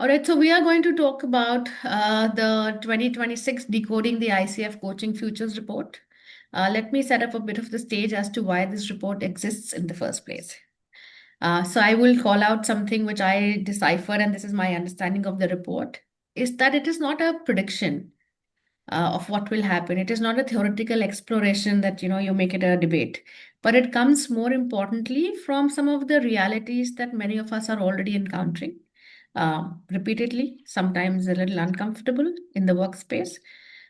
All right, so we are going to talk about the 2026 Decoding the ICF Coaching Futures Report. Let me set up a bit of the stage as to why this report exists in the first place. So I will call out something which I decipher, and this is my understanding of the report, is that it is not a prediction of what will happen. It is not a theoretical exploration that you make it a debate, but it comes more importantly from some of the realities that many of us are already encountering repeatedly, sometimes a little uncomfortable in the workspace.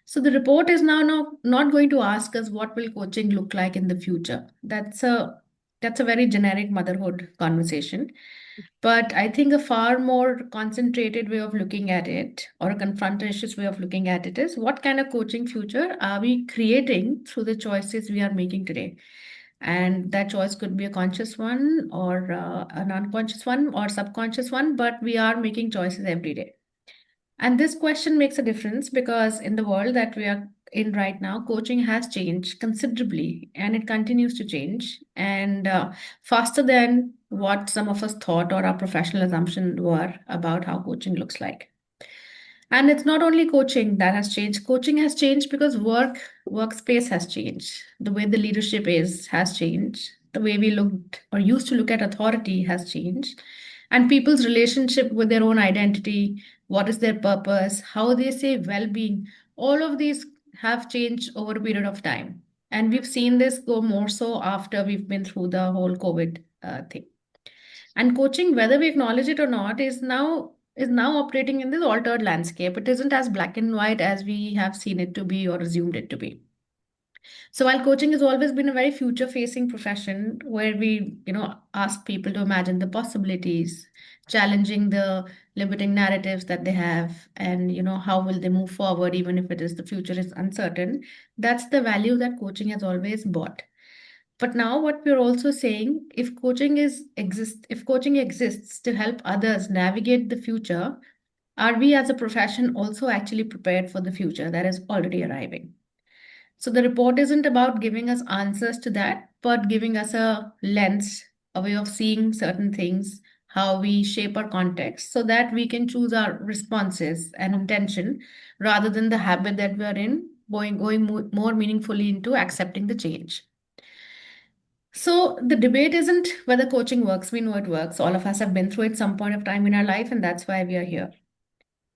So the report is now not going to ask us what will coaching look like in the future. That's a very generic motherhood conversation. But I think a far more concentrated way of looking at it, or a confrontational way of looking at it, is what kind of coaching future are we creating through the choices we are making today? And that choice could be a conscious one, or an unconscious one, or subconscious one, but we are making choices every day. And this question makes a difference because in the world that we are in right now, coaching has changed considerably and it continues to change, and faster than what some of us thought or our professional assumptions were about how coaching looks like. And it's not only coaching that has changed. Coaching has changed because workspace has changed. The way the leadership has changed. The way we looked or used to look at authority has changed. And people's relationship with their own identity, what is their purpose, how they say well-being, all of these have changed over a period of time. And we've seen this go more so after we've been through the whole COVID thing. And coaching, whether we acknowledge it or not, is now operating in this altered landscape. It isn't as black and white as we have seen it to be or assumed it to be. So while coaching has always been a very future-facing profession where we ask people to imagine the possibilities, challenging the limiting narratives that they have, and how will they move forward even if it is the future is uncertain, that's the value that coaching has always brought. But now what we're also saying, if coaching exists to help others navigate the future, are we as a profession also actually prepared for the future that is already arriving? So the report isn't about giving us answers to that, but giving us a lens, a way of seeing certain things, how we shape our context so that we can choose our responses and intention rather than the habit that we are in, going more meaningfully into accepting the change. So the debate isn't whether coaching works. We know it works. All of us have been through it some point of time in our life, and that's why we are here.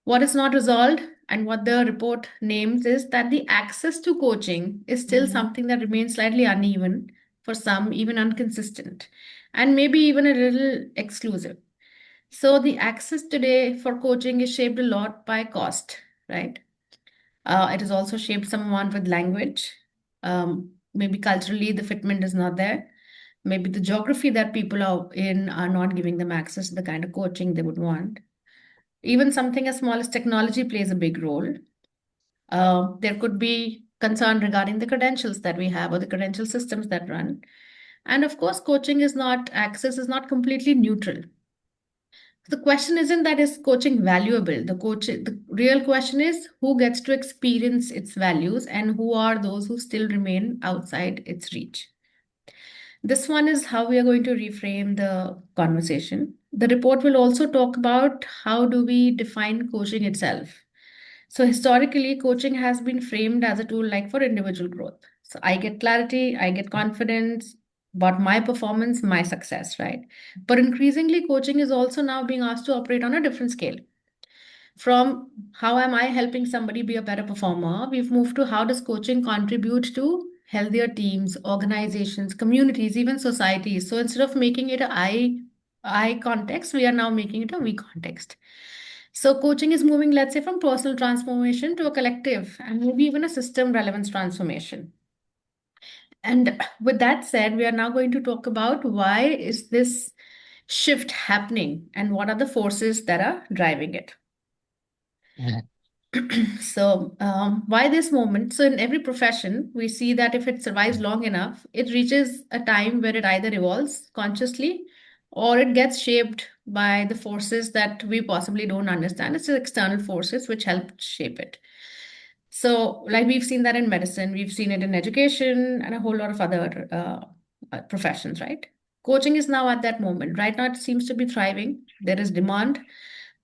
What is not resolved and what the report names is that the access to coaching is still something that remains slightly uneven for some, even inconsistent, and maybe even a little exclusive. So the access today for coaching is shaped a lot by cost, right? It is also shaped somewhat with language. Maybe culturally, the fitment is not there. Maybe the geography that people are in are not giving them access to the kind of coaching they would want. Even something as small as technology plays a big role. There could be concern regarding the credentials that we have or the credential systems that run. And of course, access is not completely neutral. The question isn't that is coaching valuable. The real question is who gets to experience its values and who are those who still remain outside its reach. This one is how we are going to reframe the conversation. The report will also talk about how do we define coaching itself. So historically, coaching has been framed as a tool like for individual growth. So I get clarity, I get confidence about my performance, my success, right? But increasingly, coaching is also now being asked to operate on a different scale. From how am I helping somebody be a better performer, we've moved to how does coaching contribute to healthier teams, organizations, communities, even societies. So instead of making it a I context, we are now making it a we context. So coaching is moving, let's say, from personal transformation to a collective and maybe even a system relevance transformation. And with that said, we are now going to talk about why is this shift happening and what are the forces that are driving it. So, why this moment? So, in every profession, we see that if it survives long enough, it reaches a time where it either evolves consciously or it gets shaped by the forces that we possibly don't understand. It's the external forces which help shape it. So, like we've seen that in medicine, we've seen it in education and a whole lot of other professions, right? Coaching is now at that moment. Right now, it seems to be thriving. There is demand,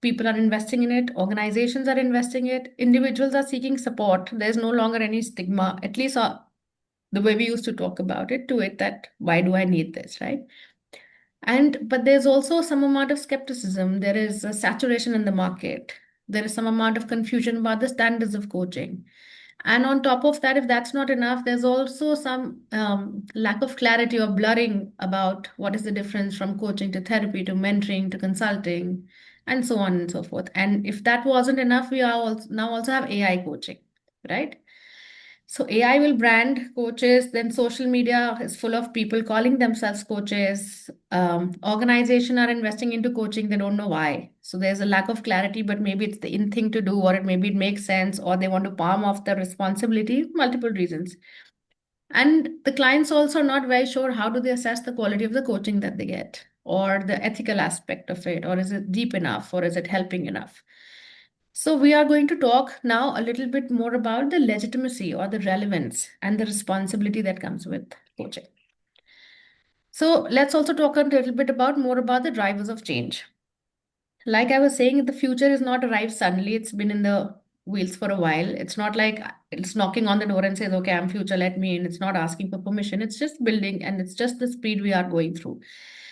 People are investing in it, organizations are investing in it, individuals are seeking support. There's no longer any stigma, at least the way we used to talk about it, to it, that why do I need this, right? But there's also some amount of skepticism. There is a saturation in the market. There is some amount of confusion about the standards of coaching. And on top of that, if that's not enough, there's also some lack of clarity or blurring about what is the difference from coaching to therapy to mentoring to consulting and so on and so forth. And if that wasn't enough, we are also now also have AI coaching, right? So AI will brand coaches, then social media is full of people calling themselves coaches. Organization are investing into coaching, they don't know why. So there's a lack of clarity, but maybe it's the in thing to do, or maybe it makes sense, or they want to palm off the responsibility, multiple reasons. And the clients also are not very sure how do they assess the quality of the coaching that they get, or the ethical aspect of it, or is it deep enough, or is it helping enough? So, we are going to talk now a little bit more about the legitimacy or the relevance and the responsibility that comes with coaching. So, let's also talk a little bit about more about the drivers of change. Like I was saying, the future is not arrived suddenly, it's been in the wheels for a while. It's not like it's knocking on the door and says, okay, I'm future, let me in. It's not asking for permission, it's just building, and it's just the speed we are going through.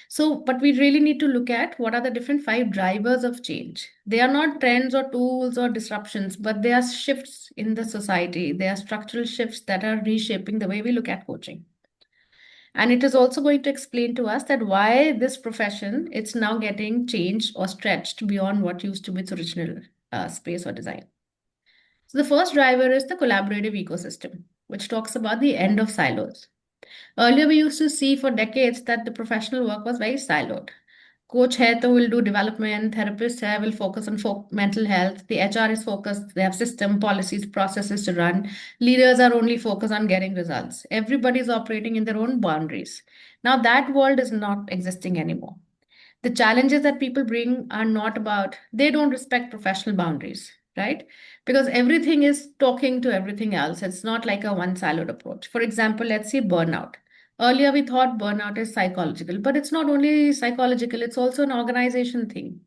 So, but we really need to look at what are the different five drivers of change. They are not trends or tools or disruptions, but they are shifts in the society. They are structural shifts that are reshaping the way we look at coaching. And it is also going to explain to us that why this profession, it's now getting changed or stretched beyond what used to be its original space or design. So the first driver is the collaborative ecosystem, which talks about the end of silos. Earlier, we used to see for decades that the professional work was very siloed. Coach hai to will do development, therapist hai will focus on mental health, the HR is focused, they have system, policies, processes to run. Leaders are only focused on getting results. Everybody is operating in their own boundaries. Now that world is not existing anymore. The challenges that people bring are not about, they don't respect professional boundaries, right? Because everything is talking to everything else. It's not like a one siloed approach. For example, let's say burnout. Earlier, we thought burnout is psychological, but it's not only psychological, it's also an organization thing.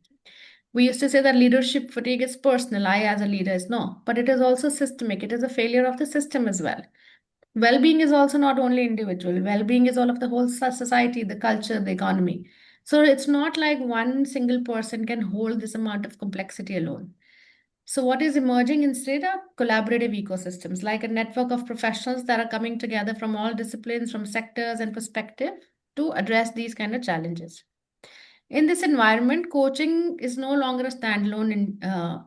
We used to say that leadership fatigue is personal. I, as a leader, is no, but it is also systemic. It is a failure of the system as well. Well-being is also not only individual. Well-being is all of the whole society, the culture, the economy. So it's not like one single person can hold this amount of complexity alone. So what is emerging instead are collaborative ecosystems, like a network of professionals that are coming together from all disciplines, from sectors and perspective to address these kind of challenges. In this environment, coaching is no longer a standalone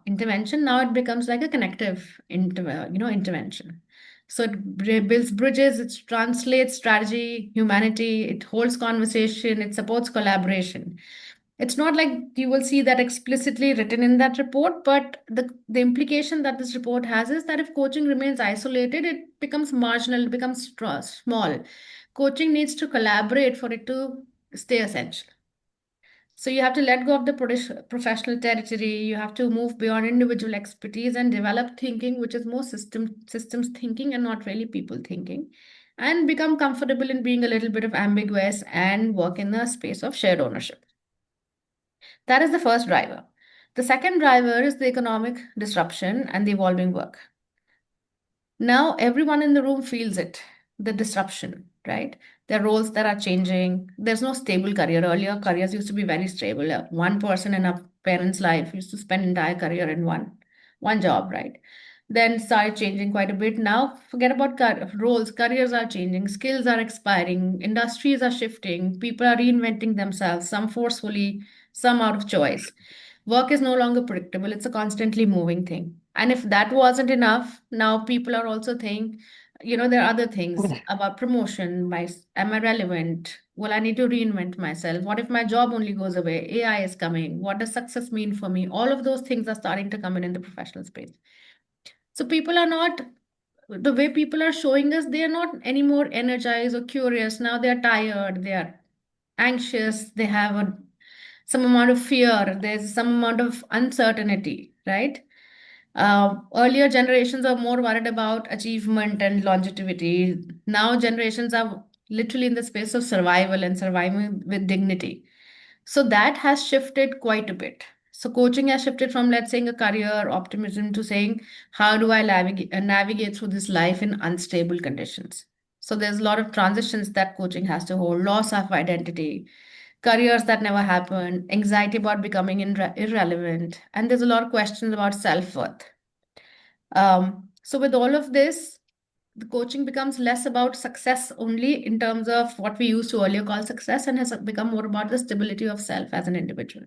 intervention. Now it becomes like a connective intervention. So it builds bridges, it translates strategy, humanity, it holds conversation, it supports collaboration. It's not like you will see that explicitly written in that report, but the implication that this report has is that if coaching remains isolated, it becomes marginal, it becomes small. Coaching needs to collaborate for it to stay essential. So you have to let go of the professional territory. You have to move beyond individual expertise and develop thinking, which is more systems thinking and not really people thinking, and become comfortable in being a little bit of ambiguous and work in a space of shared ownership. That is the first driver. The second driver is the economic disruption and the evolving work. Now everyone in the room feels it, the disruption, right? There are roles that are changing. There's no stable career. Earlier, careers used to be very stable. One person in a parent's life used to spend entire career in one job, right? Then started changing quite a bit. Now, forget about roles. Careers are changing. Skills are expiring. Industries are shifting. People are reinventing themselves. Some forcefully, some out of choice. Work is no longer predictable. It's a constantly moving thing. And if that wasn't enough, now people are also saying, there are other things about promotion. Am I relevant? Well, I need to reinvent myself. What if my job only goes away? AI is coming. What does success mean for me? All of those things are starting to come in the professional space. So people are not, the way people are showing us, they are not anymore energized or curious. Now they are tired. They are anxious. They have some amount of fear. There's some amount of uncertainty, right? Earlier generations are more worried about achievement and longevity. Now generations are literally in the space of survival and surviving with dignity. So that has shifted quite a bit. So coaching has shifted from, let's say, a career optimism to saying, how do I navigate through this life in unstable conditions? So there's a lot of transitions that coaching has to hold, loss of identity, careers that never happened, anxiety about becoming irrelevant, and there's a lot of questions about self-worth. So with all of this, the coaching becomes less about success only in terms of what we used to earlier call success, and has become more about the stability of self as an individual.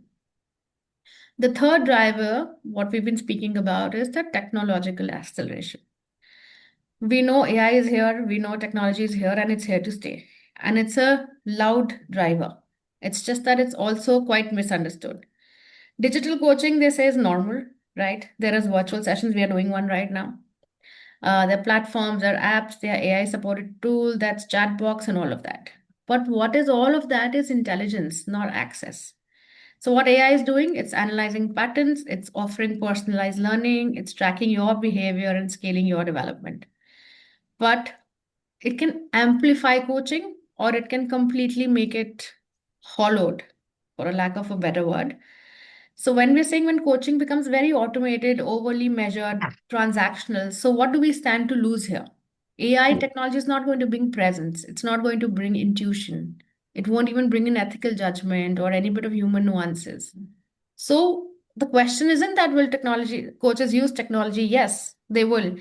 The third driver, what we've been speaking about, is the technological acceleration. We know AI is here, we know technology is here, and it's here to stay. And it's a loud driver. It's just that it's also quite misunderstood. Digital coaching, they say, is normal, right? There is virtual sessions. We are doing one right now. There are platforms, there are apps, there are AI supported tool, that's chat box and all of that. But what is all of that is intelligence, not access. So what AI is doing, it's analyzing patterns, it's offering personalized learning, it's tracking your behavior and scaling your development. But it can amplify coaching or it can completely make it hollowed, for a lack of a better word. So when we're saying when coaching becomes very automated, overly measured, transactional, so what do we stand to lose here? AI technology is not going to bring presence. It's not going to bring intuition. It won't even bring in ethical judgment or any bit of human nuances. So the question isn't that will technology coaches use technology? Yes, they will.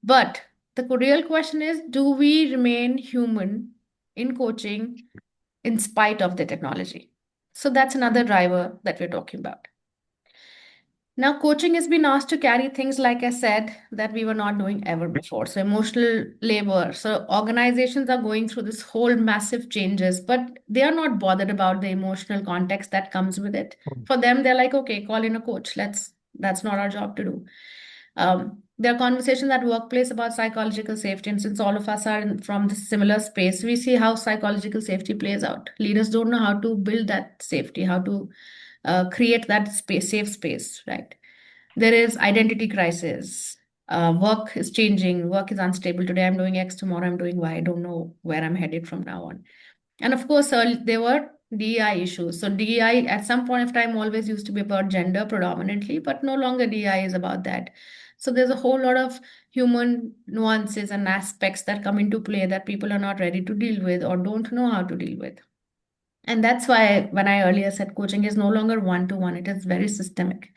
But the real question is, do we remain human in coaching in spite of the technology? So that's another driver that we're talking about. Now, coaching has been asked to carry things, like I said, that we were not doing ever before. So, emotional labor. So, organizations are going through this whole massive changes, but they are not bothered about the emotional context that comes with it. For them, they're like, okay, call in a coach. That's not our job to do. There are conversations at workplace about psychological safety, and since all of us are from the similar space, we see how psychological safety plays out. Leaders don't know how to build that safety, how to create that space, safe space, right? There is identity crisis. Work is changing. Work is unstable. Today I'm doing X, tomorrow I'm doing Y. I don't know where I'm headed from now on. And of course, there were DEI issues. So DEI at some point of time always used to be about gender predominantly, but no longer DEI is about that. So there's a whole lot of human nuances and aspects that come into play that people are not ready to deal with or don't know how to deal with. And that's why when I earlier said coaching is no longer one-to-one, it is very systemic.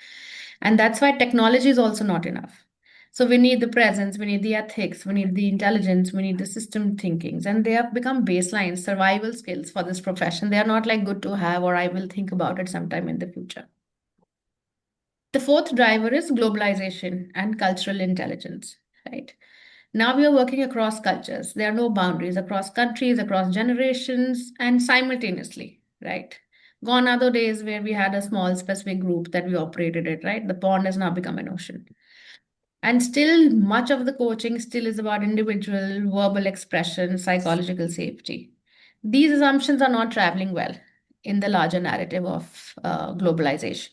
And that's why technology is also not enough. So we need the presence, we need the ethics, we need the intelligence, we need the system thinkings. And they have become baseline survival skills for this profession. They are not like good to have or I will think about it sometime in the future. The fourth driver is globalization and cultural intelligence, right? Now we are working across cultures. There are no boundaries across countries, across generations, and simultaneously, right? Gone are the days where we had a small specific group that we operated it, right? The pond has now become an ocean. And still, much of the coaching still is about individual verbal expression, psychological safety. These assumptions are not traveling well in the larger narrative of globalization.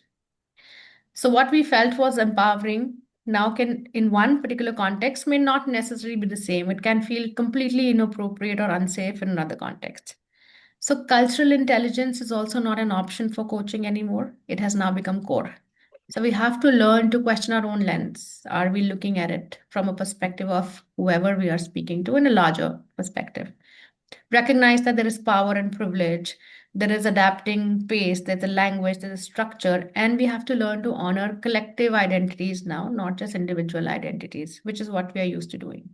So what we felt was empowering now can, in one particular context, may not necessarily be the same. It can feel completely inappropriate or unsafe in another context. So cultural intelligence is also not an option for coaching anymore. It has now become core. So we have to learn to question our own lens. Are we looking at it from a perspective of whoever we are speaking to in a larger perspective? Recognize that there is power and privilege, there is adapting pace, there's a language, there's a structure, and we have to learn to honor collective identities now, not just individual identities, which is what we are used to doing.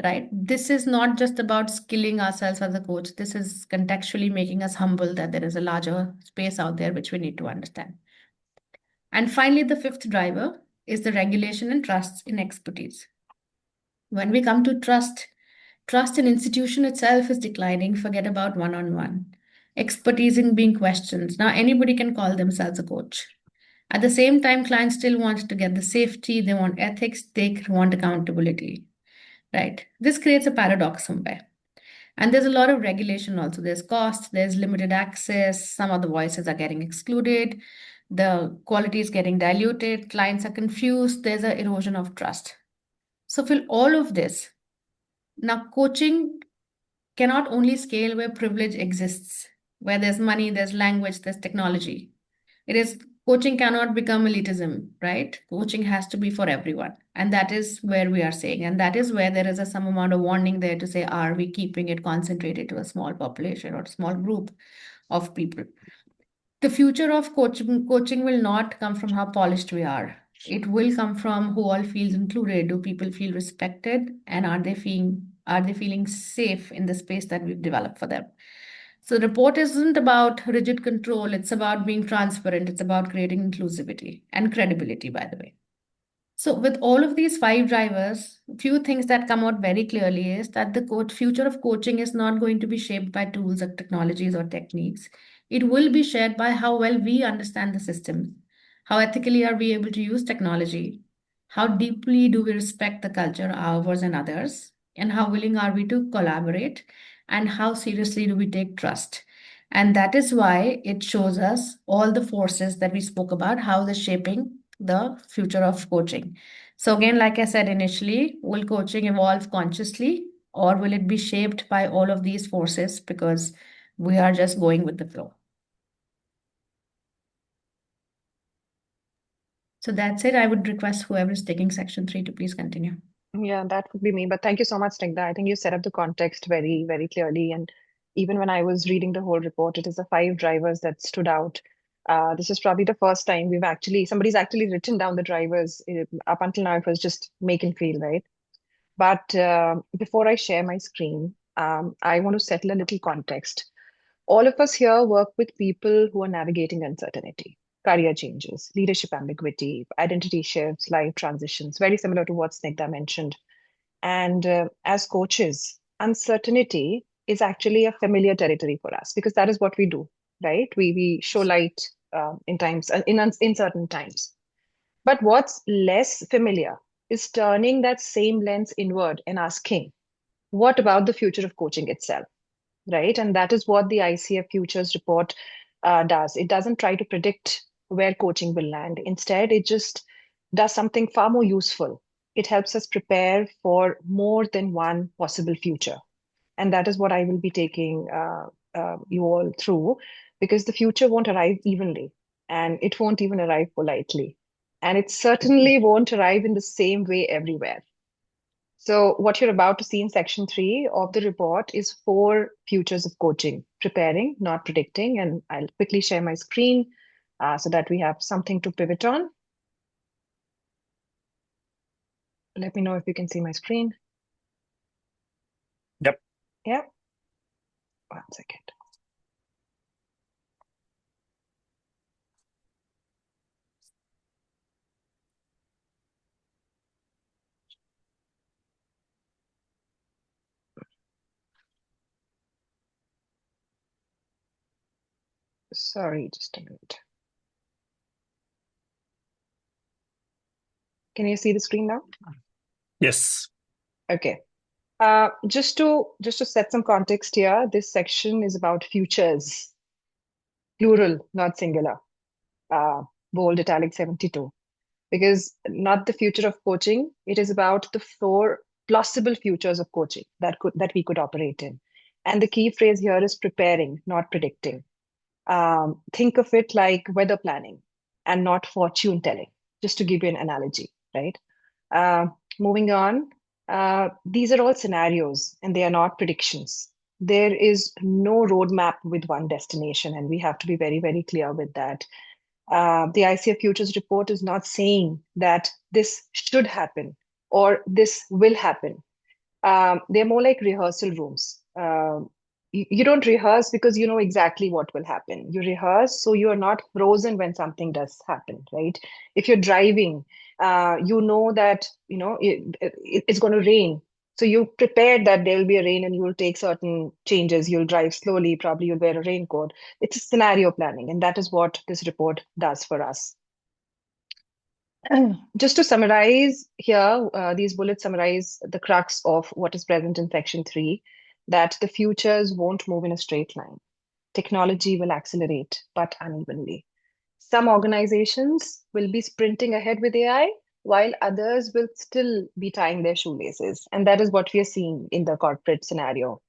Right? This is not just about skilling ourselves as a coach. This is contextually making us humble that there is a larger space out there which we need to understand. And finally, the fifth driver is the regulation and trust in expertise. When we come to trust in institution itself is declining. Forget about one-on-one. Expertise in being questioned. Now anybody can call themselves a coach. At the same time, clients still want to get the safety, they want ethics, they want accountability. Right? This creates a paradox somewhere. And there's a lot of regulation also. There's cost, there's limited access, some of the voices are getting excluded, the quality is getting diluted, clients are confused, there's an erosion of trust. So, for all of this, now coaching cannot only scale where privilege exists, where there's money, there's language, there's technology. It is Coaching cannot become elitism, right? Coaching has to be for everyone. And that is where we are saying. And that is where there is some amount of warning there to say, are we keeping it concentrated to a small population or a small group of people? The future of coaching will not come from how polished we are. It will come from who all feels included. Do people feel respected? And are they feeling safe in the space that we've developed for them? So the report isn't about rigid control, it's about being transparent, it's about creating inclusivity and credibility, by the way. So, with all of these five drivers, a few things that come out very clearly is that the future of coaching is not going to be shaped by tools or technologies or techniques. It will be shaped by how well we understand the system, how ethically are we able to use technology, how deeply do we respect the culture, ours and others, and how willing are we to collaborate, and how seriously do we take trust. And that is why it shows us all the forces that we spoke about, how they're shaping the future of coaching. So, again, like I said initially, will coaching evolve consciously or will it be shaped by all of these forces because we are just going with the flow? So, that's it. I would request whoever is taking section 3 to please continue. Yeah, that would be me. But thank you so much, Snigdha. I think you set up the context very, very clearly. And even when I was reading the whole report, it is the five drivers that stood out. This is probably the first time somebody's actually written down the drivers. Up until now, it was just make and feel, right? But before I share my screen, I want to settle a little context. All of us here work with people who are navigating uncertainty, career changes, leadership ambiguity, identity shifts, life transitions, very similar to what Snigdha mentioned. And as coaches, uncertainty is actually a familiar territory for us because that is what we do, right? We show light in certain times. But what's less familiar is turning that same lens inward and asking, what about the future of coaching itself? Right? And that is what the ICF Futures Report does. It doesn't try to predict where coaching will land. Instead, it just does something far more useful. It helps us prepare for more than one possible future. And that is what I will be taking you all through because the future won't arrive evenly and it won't even arrive politely. And it certainly won't arrive in the same way everywhere. So, what you're about to see in section 3 of the report is four futures of coaching, preparing, not predicting. And I'll quickly share my screen so that we have something to pivot on. Let me know if you can see my screen. Yep. Yeah. 1 second. Sorry, just a minute. Can you see the screen now? Yes. Okay. Just to set some context here, this section is about futures, plural, not singular. Bold italic 72. Because not the future of coaching, it is about the four plausible futures of coaching that we could operate in. And the key phrase here is preparing, not predicting. Think of it like weather planning and not fortune telling, just to give you an analogy, right? Uh, Moving on, these are all scenarios and they are not predictions. There is no roadmap with one destination, and we have to be very, very clear with that. The ICF Futures Report is not saying that this should happen or this will happen. They're more like rehearsal rooms. You don't rehearse because you know exactly what will happen. You rehearse so you are not frozen when something does happen, right? If you're driving, you know that it's going to rain. So you prepared that there will be a rain and you will take certain changes. You'll drive slowly, probably you'll wear a raincoat. It's a scenario planning, and that is what this report does for us. Just to summarize here, these bullets summarize the crux of what is present in section 3, that the futures won't move in a straight line. Technology will accelerate, but unevenly. Some organizations will be sprinting ahead with AI, while others will still be tying their shoelaces. And that is what we are seeing in the corporate scenario.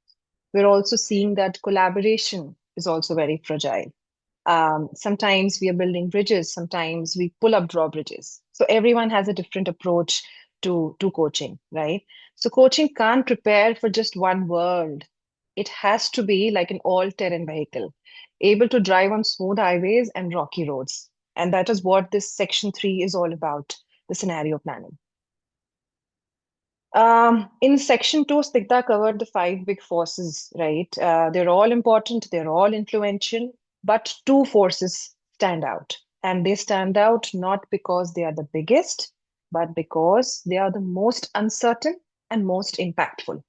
We're also seeing that collaboration is also very fragile. Sometimes we are building bridges, sometimes we pull up drawbridges. So everyone has a different approach to coaching, right? So coaching can't prepare for just one world. It has to be like an all-terrain vehicle, able to drive on smooth highways and rocky roads. And that is what this section 3 is all about, the scenario planning. In section 2, Snigdha covered the five big forces, right? They're all important, they're all influential, but two forces stand out. And they stand out not because they are the biggest, but because they are the most uncertain and most impactful.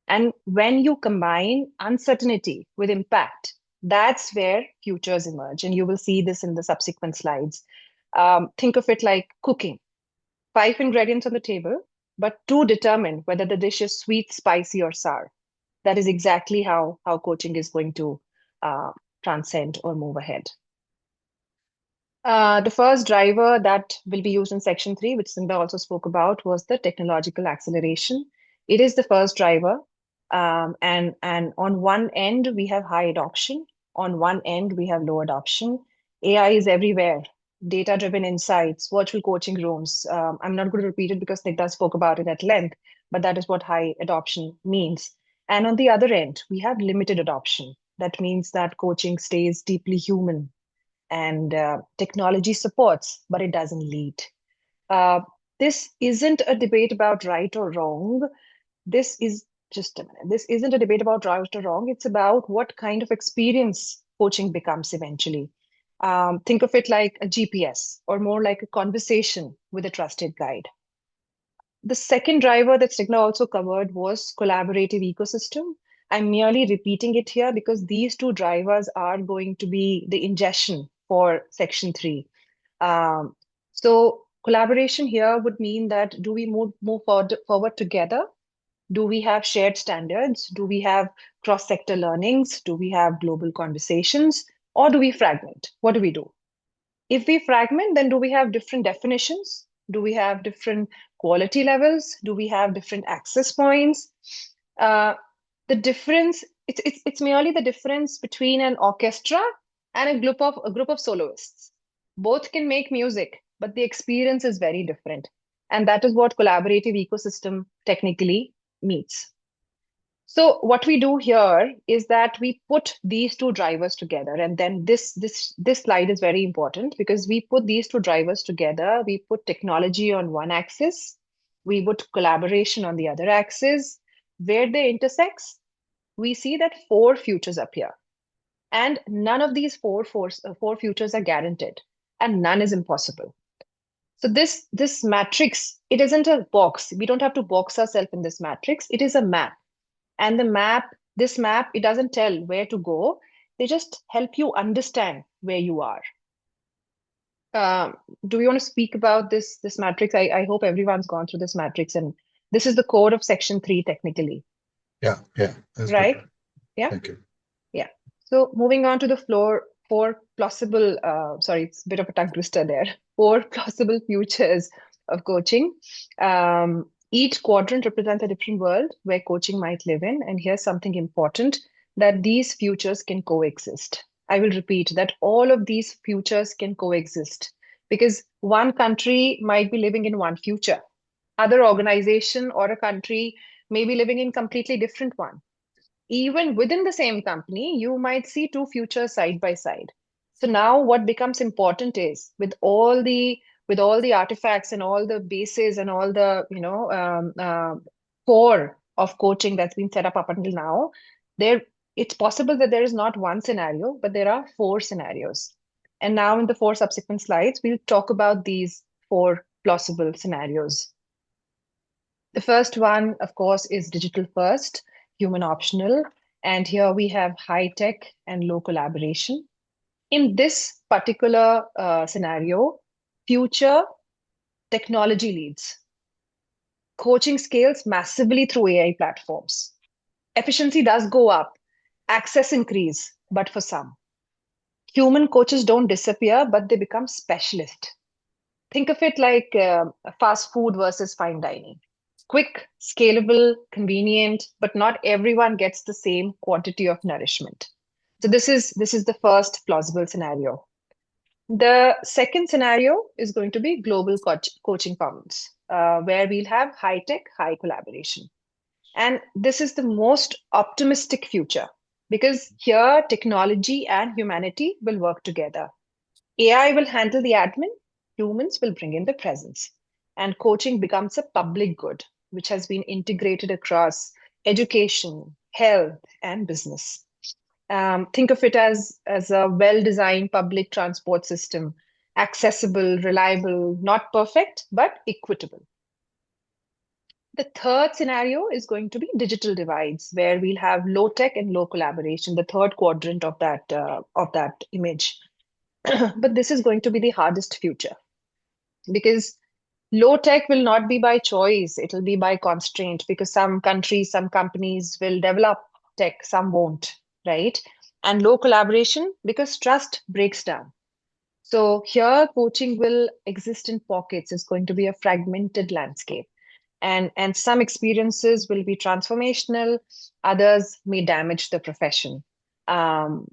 And when you combine uncertainty with impact, that's where futures emerge. And you will see this in the subsequent slides. Think of it like cooking. Five ingredients on the table, but two determine whether the dish is sweet, spicy, or sour. That is exactly how coaching is going to uh, transcend or move ahead. The first driver that will be used in section 3, which Sindha also spoke about, was the technological acceleration. It is the first driver. And on one end, we have high adoption. On one end, we have low adoption. AI is everywhere. Data-driven insights, virtual coaching rooms. I'm not going to repeat it because Snigdha spoke about it at length, but that is what high adoption means. And on the other end, we have limited adoption. That means that coaching stays deeply human and technology supports, but it doesn't lead. Uh, this isn't a debate about right or wrong. This is just a minute. This isn't a debate about right or wrong. It's about what kind of experience coaching becomes eventually. Think of it like a GPS or more like a conversation with a trusted guide. The second driver that Snigdha also covered was collaborative ecosystem. I'm merely repeating it here because these two drivers are going to be the ingestion for section 3. Um, so collaboration here would mean that do we move forward together? Do we have shared standards? Do we have cross-sector learnings? Do we have global conversations? Or do we fragment? What do we do? If we fragment, then do we have different definitions? Do we have different quality levels? Do we have different access points? Uh, the difference, it's merely the difference between an orchestra and a group of soloists. Both can make music, but the experience is very different. And that is what collaborative ecosystem technically means. So what we do here is that we put these two drivers together, and then this slide is very important because we put these two drivers together. We put technology on one axis, we put collaboration on the other axis. Where they intersects, we see that four futures appear, and none of these four futures are guaranteed, and none is impossible. So this matrix, it isn't a box. We don't have to box ourselves in this matrix. It is a map. And this map, it doesn't tell where to go. They just help you understand where you are. Do we want to speak about this matrix? I hope everyone's gone through this matrix, and this is the core of section 3 technically, Yeah, that's right? good. Yeah, Thank you. yeah. So moving on to the four plausible, sorry, it's a bit of a tongue twister there. Four plausible futures of coaching. Each quadrant represents a different world where coaching might live in. And here's something important, that these futures can coexist. I will repeat that all of these futures can coexist because one country might be living in one future. Other organization or a country may be living in completely different one. Even within the same company, you might see two futures side by side. So now what becomes important is with all the artifacts and all the bases and all the core of coaching that's been set up until now, there it's possible that there is not one scenario, but there are four scenarios. And now in the four subsequent slides, we'll talk about these four plausible scenarios. The first one, of course, is digital first, human optional. And here we have high tech and low collaboration. In this particular scenario, future technology leads. Coaching scales massively through AI platforms. Efficiency does go up, access increase, but for some. Human coaches don't disappear, but they become specialist. Think of it like fast food versus fine dining. Quick, scalable, convenient, but not everyone gets the same quantity of nourishment. So this is the first plausible scenario. The second scenario is going to be global coaching commons, where we'll have high tech, high collaboration. And this is the most optimistic future because here technology and humanity will work together. AI will handle the admin, humans will bring in the presence, and coaching becomes a public good, which has been integrated across education, health, and business. Think of it as a well-designed public transport system, accessible, reliable, not perfect, but equitable. The third scenario is going to be digital divides, where we'll have low tech and low collaboration, the third quadrant of that image. But this is going to be the hardest future because low tech will not be by choice; it'll be by constraint. Because some countries, some companies will develop tech, some won't, right? And low collaboration because trust breaks down. So here, coaching will exist in pockets. It's going to be a fragmented landscape and some experiences will be transformational, others may damage the profession. um,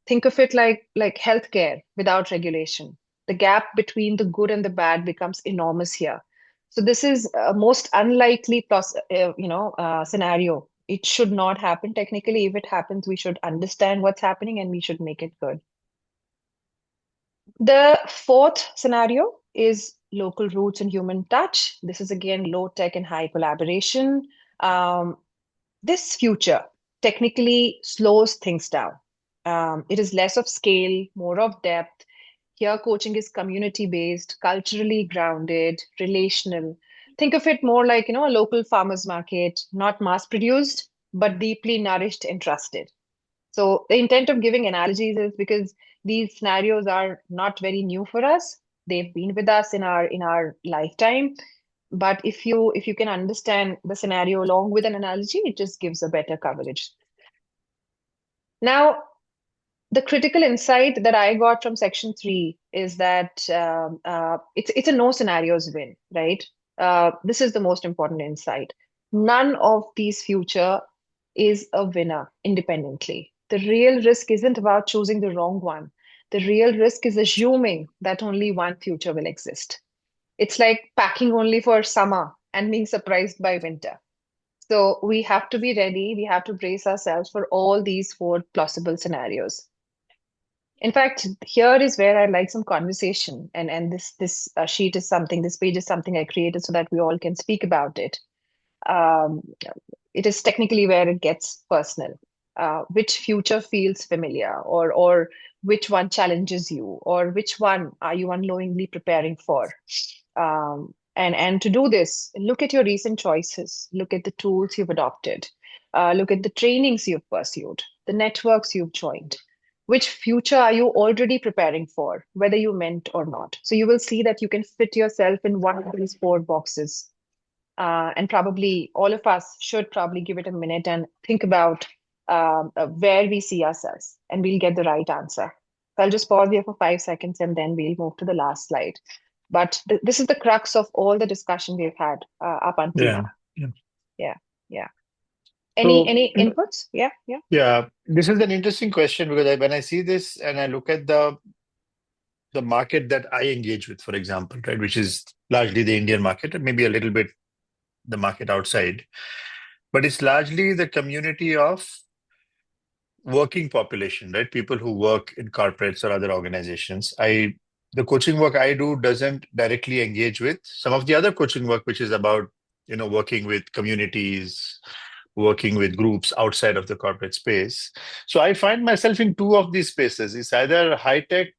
think of it like healthcare without regulation. The gap between the good and the bad becomes enormous here. So this is a most unlikely scenario. It should not happen technically. If it happens, we should understand what's happening and we should make it good. The fourth scenario is local roots and human touch. This is again low tech and high collaboration. Um, this future technically slows things down. It is less of scale, more of depth. Here, coaching is community based, culturally grounded, relational. Think of it more like, a local farmers market, not mass produced, but deeply nourished and trusted. So the intent of giving analogies is because these scenarios are not very new for us. They've been with us in our lifetime. But if you can understand the scenario along with an analogy, it just gives a better coverage. Now, the critical insight that I got from section 3 is that it's a no scenarios win, right? This is the most important insight. None of these future is a winner independently. The real risk isn't about choosing the wrong one. The real risk is assuming that only one future will exist. It's like packing only for summer and being surprised by winter. So we have to be ready. We have to brace ourselves for all these four plausible scenarios. In fact, here is where I like some conversation, and this sheet is something. This page is something I created so that we all can speak about it. Um, it is technically where it gets personal. Which future feels familiar, or which one challenges you, or which one are you unknowingly preparing for? And to do this, look at your recent choices. Look at the tools you've adopted. Look at the trainings you've pursued, the networks you've joined. Which future are you already preparing for, whether you meant or not? So you will see that you can fit yourself in one of these four boxes. And probably all of us should probably give it a minute and think about where we see ourselves, and we'll get the right answer. So I'll just pause here for 5 seconds and then we'll move to the last slide. But this is the crux of all the discussion we've had up until now. Yeah. Any inputs? Yeah. Yeah, this is an interesting question because when I see this and I look at the market that I engage with, for example, right, which is largely the Indian market, and maybe a little bit the market outside, but it's largely the community of working population, right? People who work in corporates or other organizations. The coaching work I do doesn't directly engage with some of the other coaching work, which is about, working with communities, working with groups outside of the corporate space. So I find myself in two of these spaces. It's either high tech,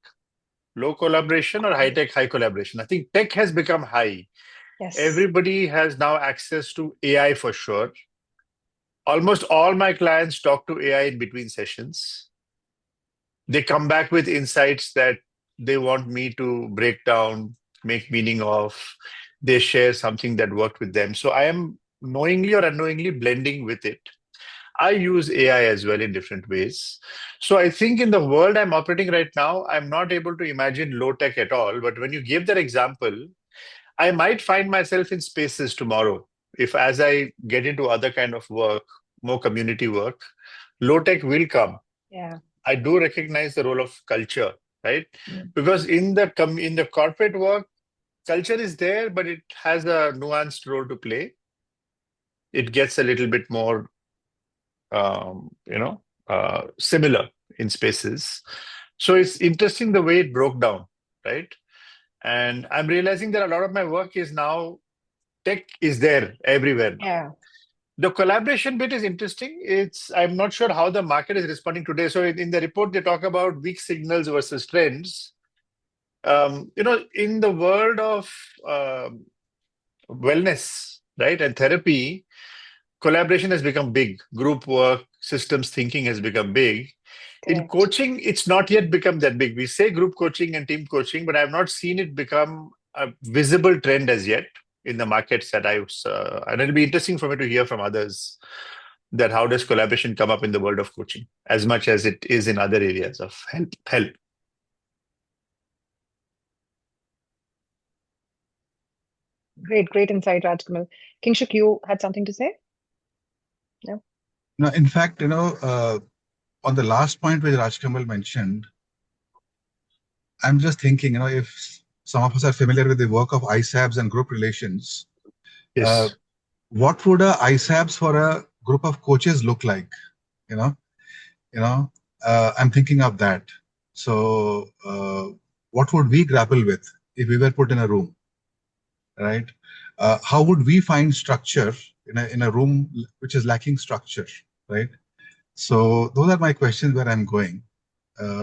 low collaboration, or high tech, high collaboration. I think tech has become high. Yes. Everybody has now access to AI for sure. Almost all my clients talk to AI in between sessions. They come back with insights that they want me to break down, make meaning of. They share something that worked with them. So I am knowingly or unknowingly blending with it. I use AI as well in different ways. So I think in the world I'm operating right now, I'm not able to imagine low tech at all. But when you give that example, I might find myself in spaces tomorrow. If as I get into other kind of work, more community work, low tech will come. Yeah. I do recognize the role of culture, right? Mm. Because in the corporate work, culture is there, but it has a nuanced role to play. It gets a little bit more, similar in spaces. So it's interesting the way it broke down, right? And I'm realizing that a lot of my work is now tech is there everywhere now. Yeah. The collaboration bit is interesting. I'm not sure how the market is responding today. So in the report, they talk about weak signals versus trends. In the world of wellness, right, and therapy, collaboration has become big. Group work, systems thinking has become big. In Correct. coaching, it's not yet become that big. We say group coaching and team coaching, but I've not seen it become a visible trend as yet in the markets that and it'll be interesting for me to hear from others that how does collaboration come up in the world of coaching as much as it is in other areas of help. Great insight, Rajkamal. Kingshuk, you had something to say? No? No, in fact, on the last point which Rajkamal mentioned, I'm just thinking, if some of us are familiar with the work of ISABs and group relations, Yes. what would a ISABs for a group of coaches look like? I'm thinking of that. So, what would we grapple with if we were put in a room, right? How would we find structure in a room which is lacking structure, right? So those are my questions where I'm going.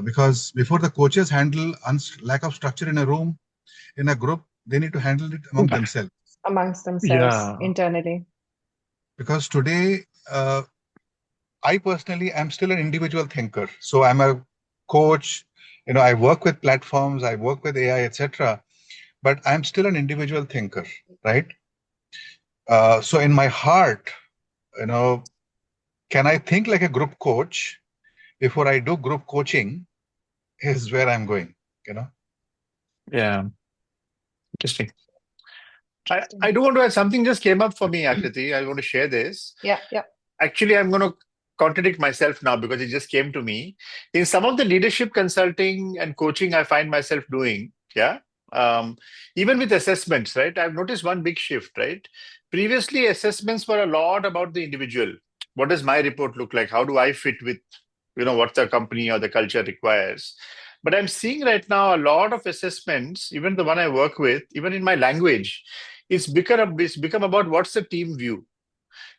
Because before the coaches handle lack of structure in a room, in a group, they need to handle it among themselves. Amongst themselves, Yeah. internally. Because today, I personally am still an individual thinker. So I'm a coach, I work with platforms, I work with AI, etc. But I'm still an individual thinker, right? So in my heart, can I think like a group coach before I do group coaching is where I'm going, Yeah. Interesting. I do want to add something just came up for me, Akriti. I want to share this. Yeah. Actually, I'm going to contradict myself now because it just came to me. In some of the leadership consulting and coaching I find myself doing, even with assessments, right? I've noticed one big shift, right? Previously, assessments were a lot about the individual. What does my report look like? How do I fit with, what the company or the culture requires? But I'm seeing right now a lot of assessments, even the one I work with, even in my language, it's become about what's the team view.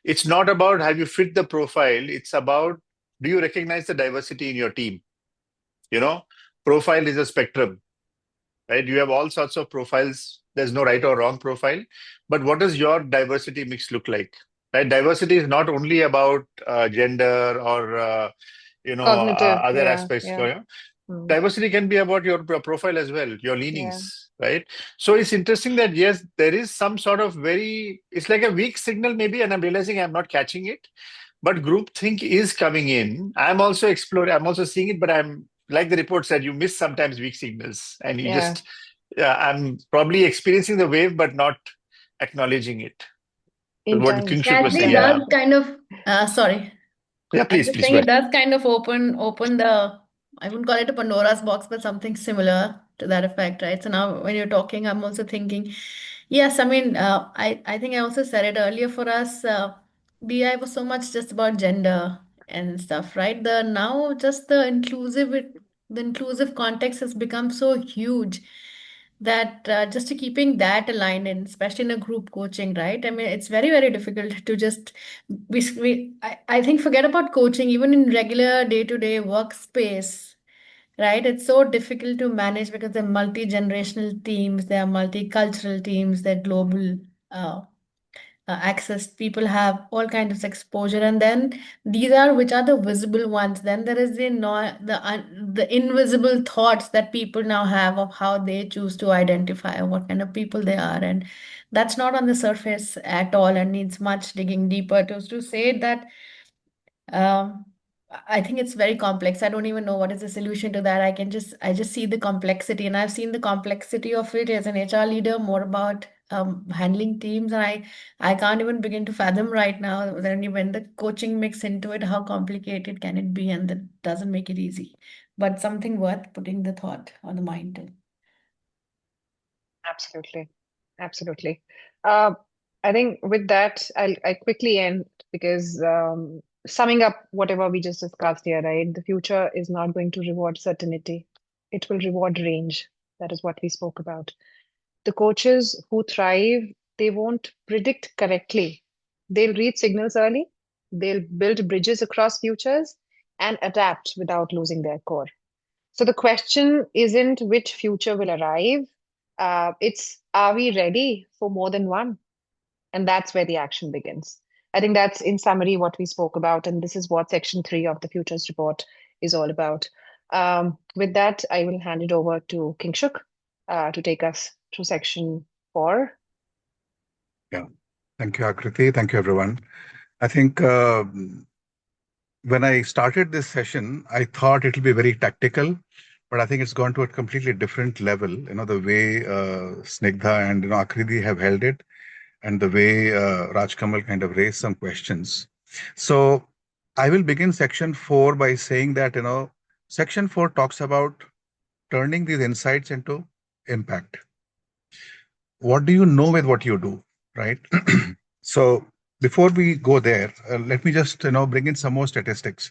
It's not about have you fit the profile. It's about do you recognize the diversity in your team? Profile is a spectrum, right? You have all sorts of profiles. There's no right or wrong profile. But what does your diversity mix look like? Right? Diversity is not only about gender or Cognitive. other Yeah. aspects. Hmm. Diversity can be about your profile as well, your Yeah. leanings, right? So it's interesting that yes, there is some sort of it's like a weak signal maybe, and I'm realizing I'm not catching it. But groupthink is coming in. I'm also exploring, I'm also seeing it, but I'm like the report said, you miss sometimes weak signals, and you Yeah. I'm probably experiencing the wave, but not acknowledging it. In What times. Kingshuk was Actually, saying, it Yeah. yeah. does kind of, sorry. Yeah, I'm please, just please saying go it ahead. does kind of open the, I wouldn't call it a Pandora's box, but something similar to that effect, right? So now when you're talking, I'm also thinking, yes, I mean, I think I also said it earlier for us, BI was so much just about gender and stuff, right? Now just the inclusive context has become so huge that just to keeping that aligned in, especially in a group coaching, right? I mean, it's very, very difficult to just I think forget about coaching, even in regular day-to-day workspace, right? It's so difficult to manage because they're multi-generational teams, they are multicultural teams, they're global uh, access. People have all kinds of exposure, and then these are which are the visible ones. Then there is the invisible thoughts that people now have of how they choose to identify what kind of people they are, and that's not on the surface at all, and needs much digging deeper to say that. Um, I think it's very complex. I don't even know what is the solution to that. I just see the complexity, and I've seen the complexity of it as an HR leader more about handling teams, and I can't even begin to fathom right now when the coaching mix into it, how complicated can it be, and that doesn't make it easy, but something worth putting the thought on the mind to. Absolutely. Absolutely. Uh, I think with that, I quickly end because summing up whatever we just discussed here, right? The future is not going to reward certainty. It will reward range. That is what we spoke about. The coaches who thrive, they won't predict correctly. They'll read signals early, they'll build bridges across futures and adapt without losing their core. So the question isn't which future will arrive, it's are we ready for more than one? And that's where the action begins. I think that's in summary what we spoke about, and this is what section 3 of the Futures Report is all about. With that, I will hand it over to Kingshuk to take us through section 4. Yeah. Thank you, Akriti. Thank you, everyone. I think when I started this session, I thought it will be very tactical, but I think it's gone to a completely different level. You know, the way Snigdha and Akriti have held it, and the way Rajkamal kind of raised some questions. So I will begin section 4 by saying that, section 4 talks about turning these insights into impact. What do you know with what you do, right? So before we go there, let me just, bring in some more statistics.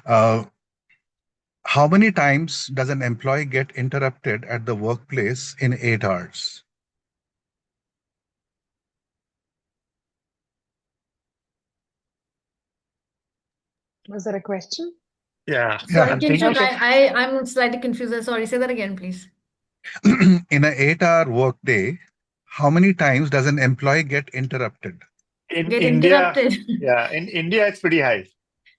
How many times does an employee get interrupted at the workplace in 8 hours? Was there a question? Yeah. Sorry, I'm thinking. Kingshuk, Okay. I'm slightly confused. Sorry, say that again, please. In an 8-hour workday, how many times does an employee get interrupted? In Get India, interrupted. yeah, in India, it's pretty high.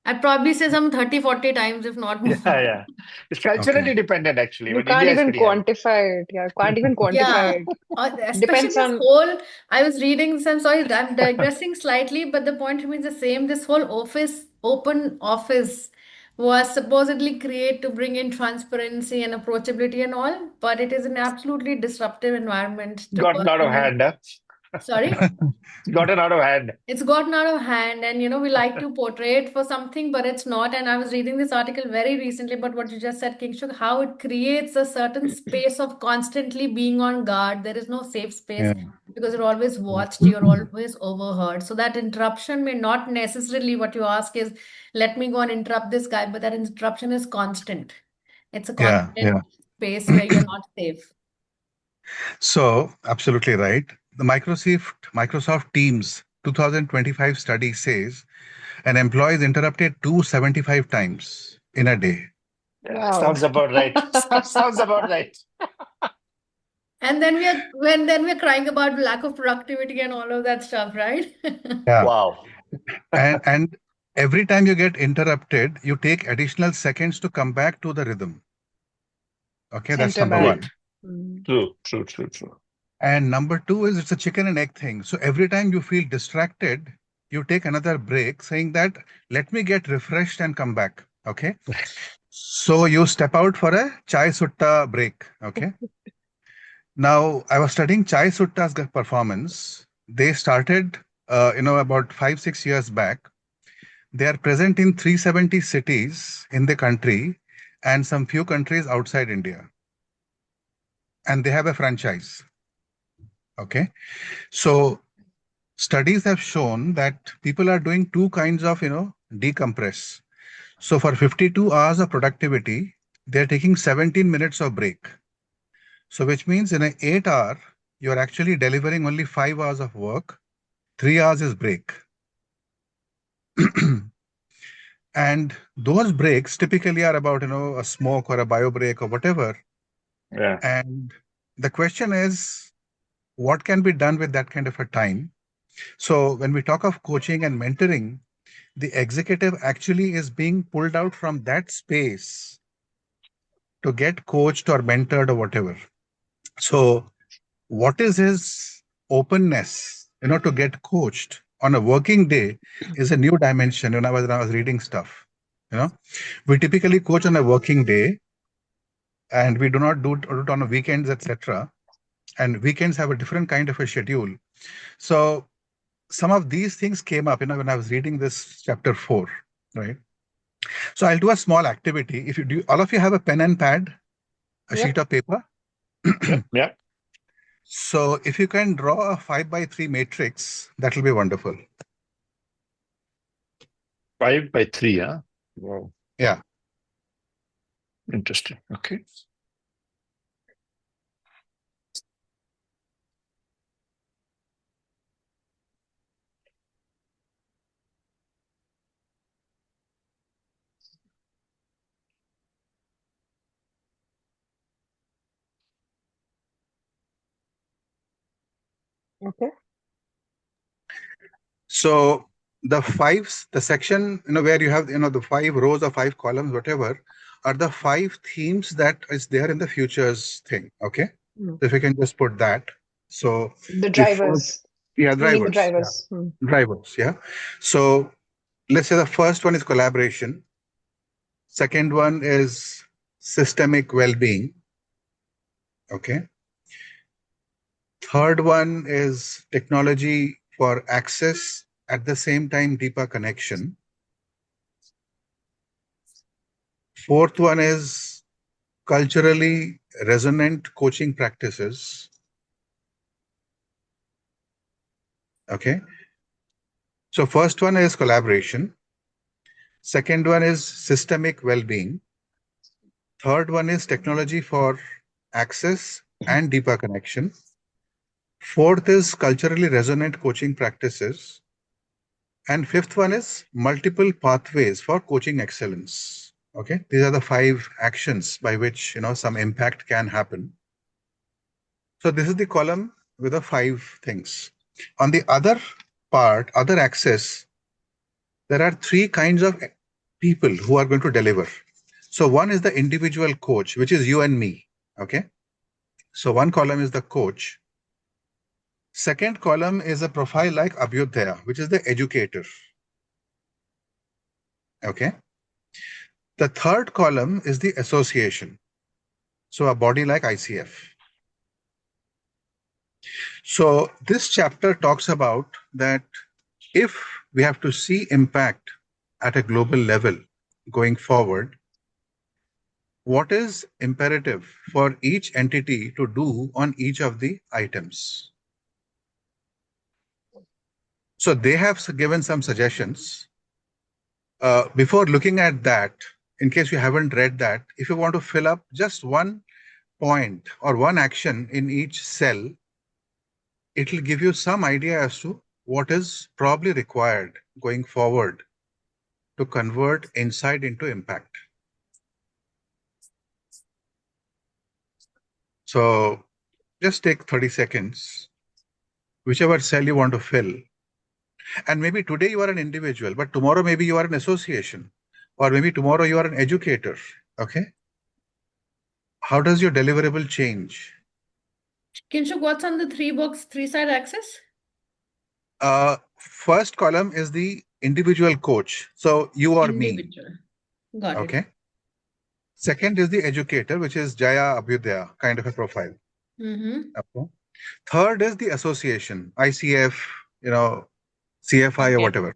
I'd probably say some 30, 40 times, if not more. Yeah. It's culturally Okay. dependent, actually, You but can't India is even pretty high. quantify it. Yeah, can't even Yeah, quantify it. especially Depends this on, whole, I was reading some, sorry, I'm digressing slightly, but the point remains the same. This whole open office was supposedly created to bring in transparency and approachability and all, but it is an absolutely disruptive environment to work Gotten out of in. hand, huh? Sorry? Gotten out of hand. It's gotten out of hand, and we like to portray it for something, but it's not. And I was reading this article very recently about what you just said, Kingshuk, how it creates a certain space of constantly being on guard. There is no safe space Yeah. because you're always watched, you're always overheard. So that interruption may not necessarily, what you ask is, let me go and interrupt this guy, but that interruption is constant. It's a Yeah. constant space where you're not safe. So, absolutely right. The Microsoft Teams 2025 study says an employee is interrupted 275 times in a day. Yeah, wow. sounds about right. Sounds about right. And then we're crying about lack of productivity and all of that stuff, right? Yeah. Wow. And every time you get interrupted, you take additional seconds to come back to the rhythm. Okay, that's Center number back. one. Mm. True. And number two is it's a chicken and egg thing. So every time you feel distracted, you take another break saying that, let me get refreshed and come back. Okay. So you step out for a chai sutta break. Okay. Now I was studying chai sutta's performance. They started, about 5-6 years back. They are present in 370 cities in the country and some few countries outside India. And they have a franchise. Okay. So studies have shown that people are doing two kinds of, decompress. So for 52 hours of productivity, they're taking 17 minutes of break. So which means in an 8-hour, you're actually delivering only 5 hours of work, 3 hours is break. And those breaks typically are about, a smoke or a bio break or whatever. Yeah. And the question is, what can be done with that kind of a time? So when we talk of coaching and mentoring, the executive actually is being pulled out from that space to get coached or mentored or whatever. So what is his openness, to get coached on a working day is a new dimension. When I was reading stuff, we typically coach on a working day and we do not do it on weekends, etc. and weekends have a different kind of a schedule. So some of these things came up, when I was reading this chapter 4, right? So I'll do a small activity. If you do, all of you have a pen and pad, a sheet of paper. Yeah. So if you can draw a 5x3 matrix, that will be wonderful. 5x3, huh? Wow. Yeah. Interesting. Okay. Okay. So the section, where you have, the 5 rows or 5 columns, whatever, are the 5 themes that is there in the futures thing. Okay. Hmm. So if you can just put that. So The the first, drivers. yeah, You mean the drivers. Yeah. drivers? Hmm. Drivers. Yeah. So let's say the first one is collaboration. Second one is systemic well-being. Okay. Third one is technology for access, at the same time deeper connection. Fourth one is culturally resonant coaching practices. Okay. So first one is collaboration. Second one is systemic well-being. Third one is technology for access and deeper connection. Fourth is culturally resonant coaching practices. And fifth one is multiple pathways for coaching excellence. Okay. These are the 5 actions by which, some impact can happen. So this is the column with the 5 things. On the other part, other axis, there are 3 kinds of people who are going to deliver. So one is the individual coach, which is you and me. Okay. So one column is the coach. Second column is a profile like Abhyudaya, which is the educator. Okay. The third column is the association. So a body like ICF. So this chapter talks about that if we have to see impact at a global level going forward, what is imperative for each entity to do on each of the items? So they have given some suggestions. Before looking at that, in case you haven't read that, if you want to fill up just one point or one action in each cell, it will give you some idea as to what is probably required going forward to convert insight into impact. So just take 30 seconds, whichever cell you want to fill. And maybe today you are an individual, but tomorrow maybe you are an association, or maybe tomorrow you are an educator. Okay. How does your deliverable change? Kinshuk, what's on the 3-side axis? First column is the individual coach. So you or me. Individual. Got it. Okay. Second is the educator, which is Jaya Abhyudaya kind of a profile. Okay. Third is the association, ICF, CFI or whatever.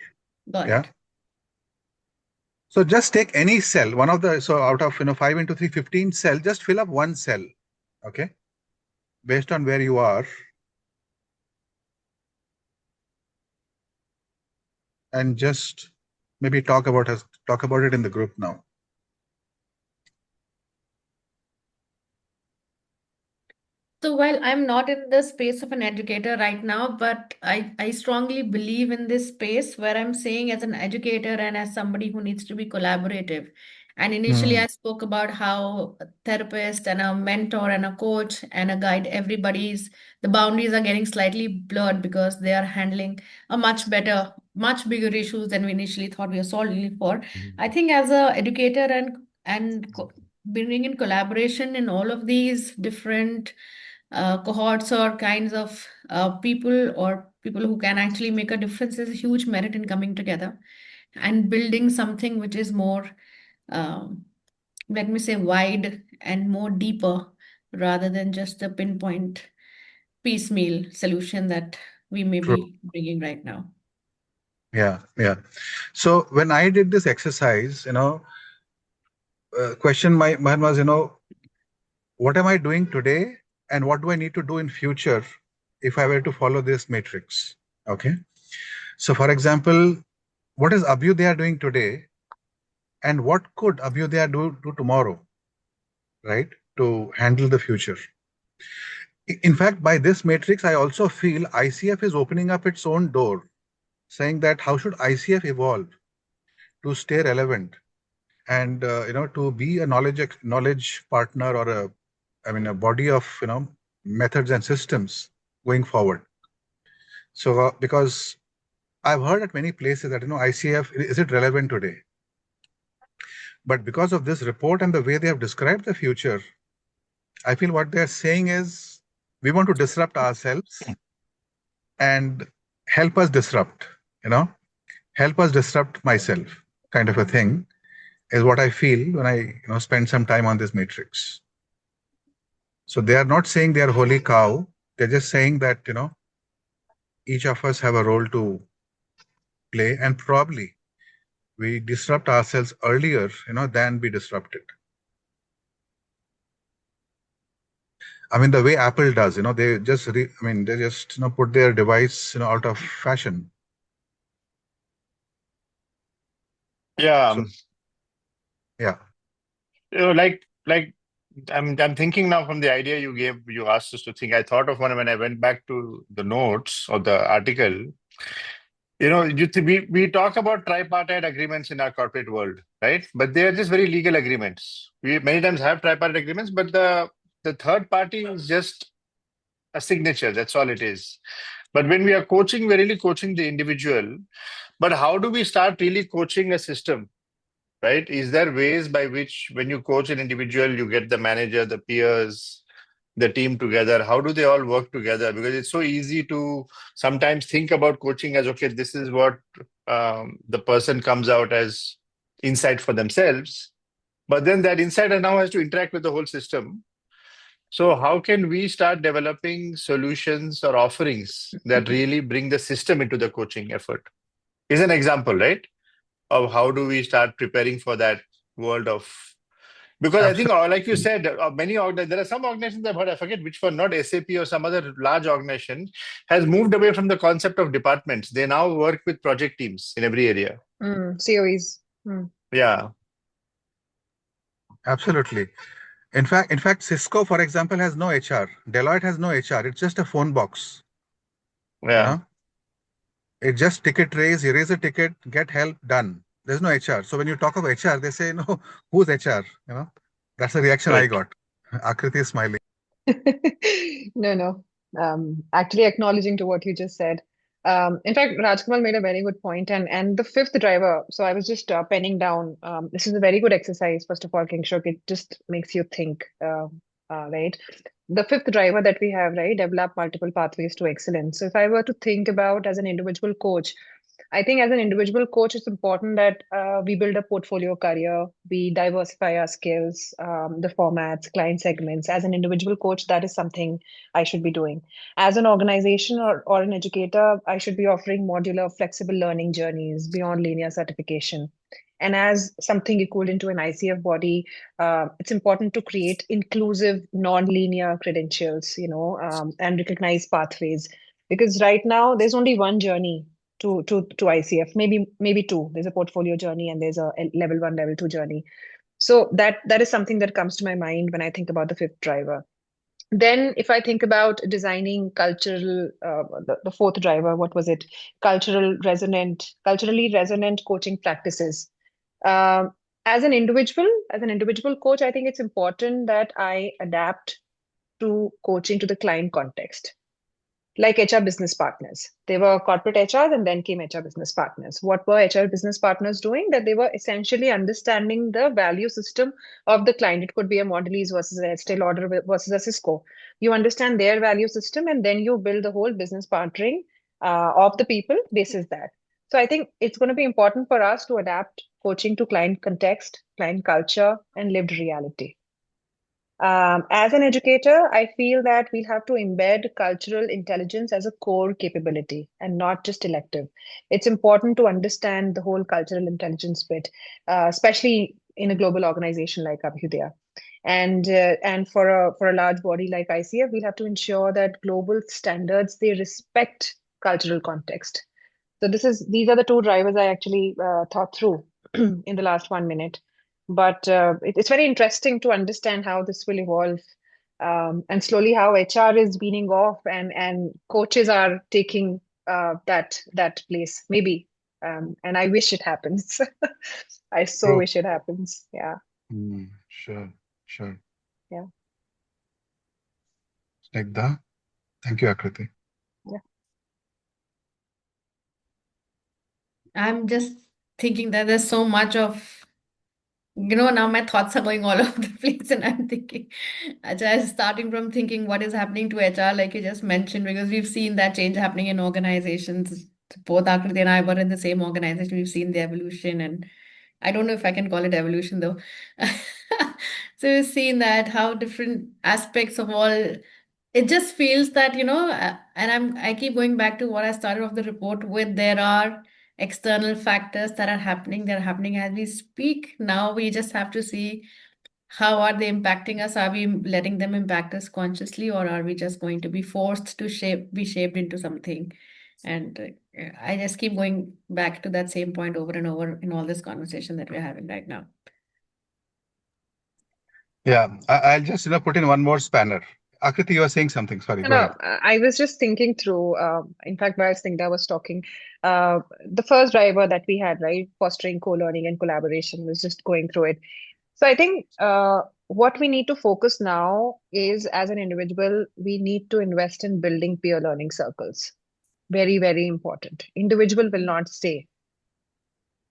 Got Yeah. it. So just take any cell, one of the, so out of 5 into 3, 15 cell, just fill up one cell. Okay. Based on where you are. And just maybe talk about it in the group now. So while I'm not in the space of an educator right now, but I strongly believe in this space where I'm saying as an educator and as somebody who needs to be collaborative. And initially I spoke about how a therapist and a mentor and a coach and a guide, the boundaries are getting slightly blurred because they are handling a much bigger issues than we initially thought we were solving for. I think as a educator and bringing in collaboration in all of these different cohorts or kinds of people or people who can actually make a difference is a huge merit in coming together and building something which is more, um, let me say, wide and more deeper rather than just a pinpoint piecemeal solution that we may True. be bringing right now. Yeah. So when I did this exercise, question my mind was, what am I doing today, and what do I need to do in future if I were to follow this matrix? Okay. So, for example, what is Abhyudaya doing today, and what could Abhyudaya do tomorrow, right, to handle the future? In fact, by this matrix, I also feel ICF is opening up its own door, saying that how should ICF evolve to stay relevant and to be a knowledge partner, or a body of methods and systems going forward. So because I've heard at many places that ICF, is it relevant today? But because of this report and the way they have described the future, I feel what they're saying is we want to disrupt ourselves and help us disrupt, help us disrupt myself, kind of a thing, is what I feel when I spend some time on this matrix. So they are not saying they are holy cow. They're just saying that each of us have a role to play, and probably we disrupt ourselves earlier than be disrupted. I mean, the way Apple does, they just put their device out of fashion. Yeah. So, yeah. Like I'm thinking now from the idea you asked us to think. I thought of one when I went back to the notes or the article. We talk about tripartite agreements in our corporate world, right? But they are just very legal agreements. We many times have tripartite agreements, but the third party is just a signature. That's all it is. But when we are coaching, we're really coaching the individual. But how do we start really coaching a system, right? Is there ways by which when you coach an individual, you get the manager, the peers, the team together? How do they all work together? Because it's so easy to sometimes think about coaching as, okay, this is what the person comes out as insight for themselves. But then that insight now has to interact with the whole system. So how can we start developing solutions or offerings that really bring the system into the coaching effort? Is an example, right? Of how do we start preparing for that world of, because I think, like you said, there are some organizations I've heard, I forget which one, not SAP or some other large organization, has moved away from the concept of departments. They now work with project teams in every area. COEs. Yeah. Absolutely. In fact, Cisco, for example, has no HR. Deloitte has no HR. It's just a phone box. Yeah. It's just ticket raise. You raise a ticket, get help, done. There's no HR. So when you talk of HR, they say, no, who's HR? That's the reaction I got. Akriti is smiling. No. Actually acknowledging to what you just said. In fact, Rajkamal made a very good point, and the fifth driver. So I was just penning down. This is a very good exercise. First of all, Kingshuk, it just makes you think, right? The fifth driver that we have, right? Develop multiple pathways to excellence. So if I were to think about as an individual coach, I think as an individual coach, it's important that we build a portfolio career, we diversify our skills, the formats, client segments. As an individual coach, that is something I should be doing. As an organization or an educator, I should be offering modular, flexible learning journeys beyond linear certification. And as something equivalent to an ICF body, it's important to create inclusive, non-linear credentials, and recognize pathways. Because right now, there's only one journey to ICF, maybe two. There's a portfolio journey and there's a level 1, level 2 journey. So that is something that comes to my mind when I think about the fifth driver. Then if I think about designing cultural, the fourth driver, what was it? Culturally resonant coaching practices. As an individual coach, I think it's important that I adapt to coaching to the client context. Like HR business partners. They were corporate HRs and then came HR business partners. What were HR business partners doing? That they were essentially understanding the value system of the client. It could be a Mondelez versus a Estee Lauder versus a Cisco. You understand their value system and then you build the whole business partnering of the people basis that. So I think it's going to be important for us to adapt coaching to client context, client culture, and lived reality. As an educator, I feel that we'll have to embed cultural intelligence as a core capability and not just elective. It's important to understand the whole cultural intelligence bit, especially in a global organization like Abhyudaya. And for a large body like ICF, we'll have to ensure that global standards they respect cultural context. So these are the two drivers I actually thought through in the last 1 minute. But it's very interesting to understand how this will evolve, and slowly how HR is weaning off and coaches are taking that place, maybe. And I wish it happens. I so True. wish it happens. Yeah, Sure, sure. yeah, Snigdha, thank you, Akriti. yeah. I'm just thinking that there's so much of, now my thoughts are going all over the place, and I'm thinking, just starting from thinking what is happening to HR, like you just mentioned, because we've seen that change happening in organizations. Both Akriti and I were in the same organization. We've seen the evolution, and I don't know if I can call it evolution though. So we've seen that how different aspects of all, it just feels that, and I keep going back to what I started off the report with. There are external factors that are happening. They're happening as we speak. Now we just have to see how are they impacting us. Are we letting them impact us consciously, or are we just going to be forced to be shaped into something? And I just keep going back to that same point over and over in all this conversation that we're having right now. Yeah, I'll just put in one more spanner. Akriti, you were saying something. Sorry, No, go ahead. I was just thinking through, in fact, while Snigdha was talking, the first driver that we had, right, fostering co-learning and collaboration, was just going through it. So I think what we need to focus now is, as an individual, we need to invest in building peer learning circles. Very, very important. Individual will not stay,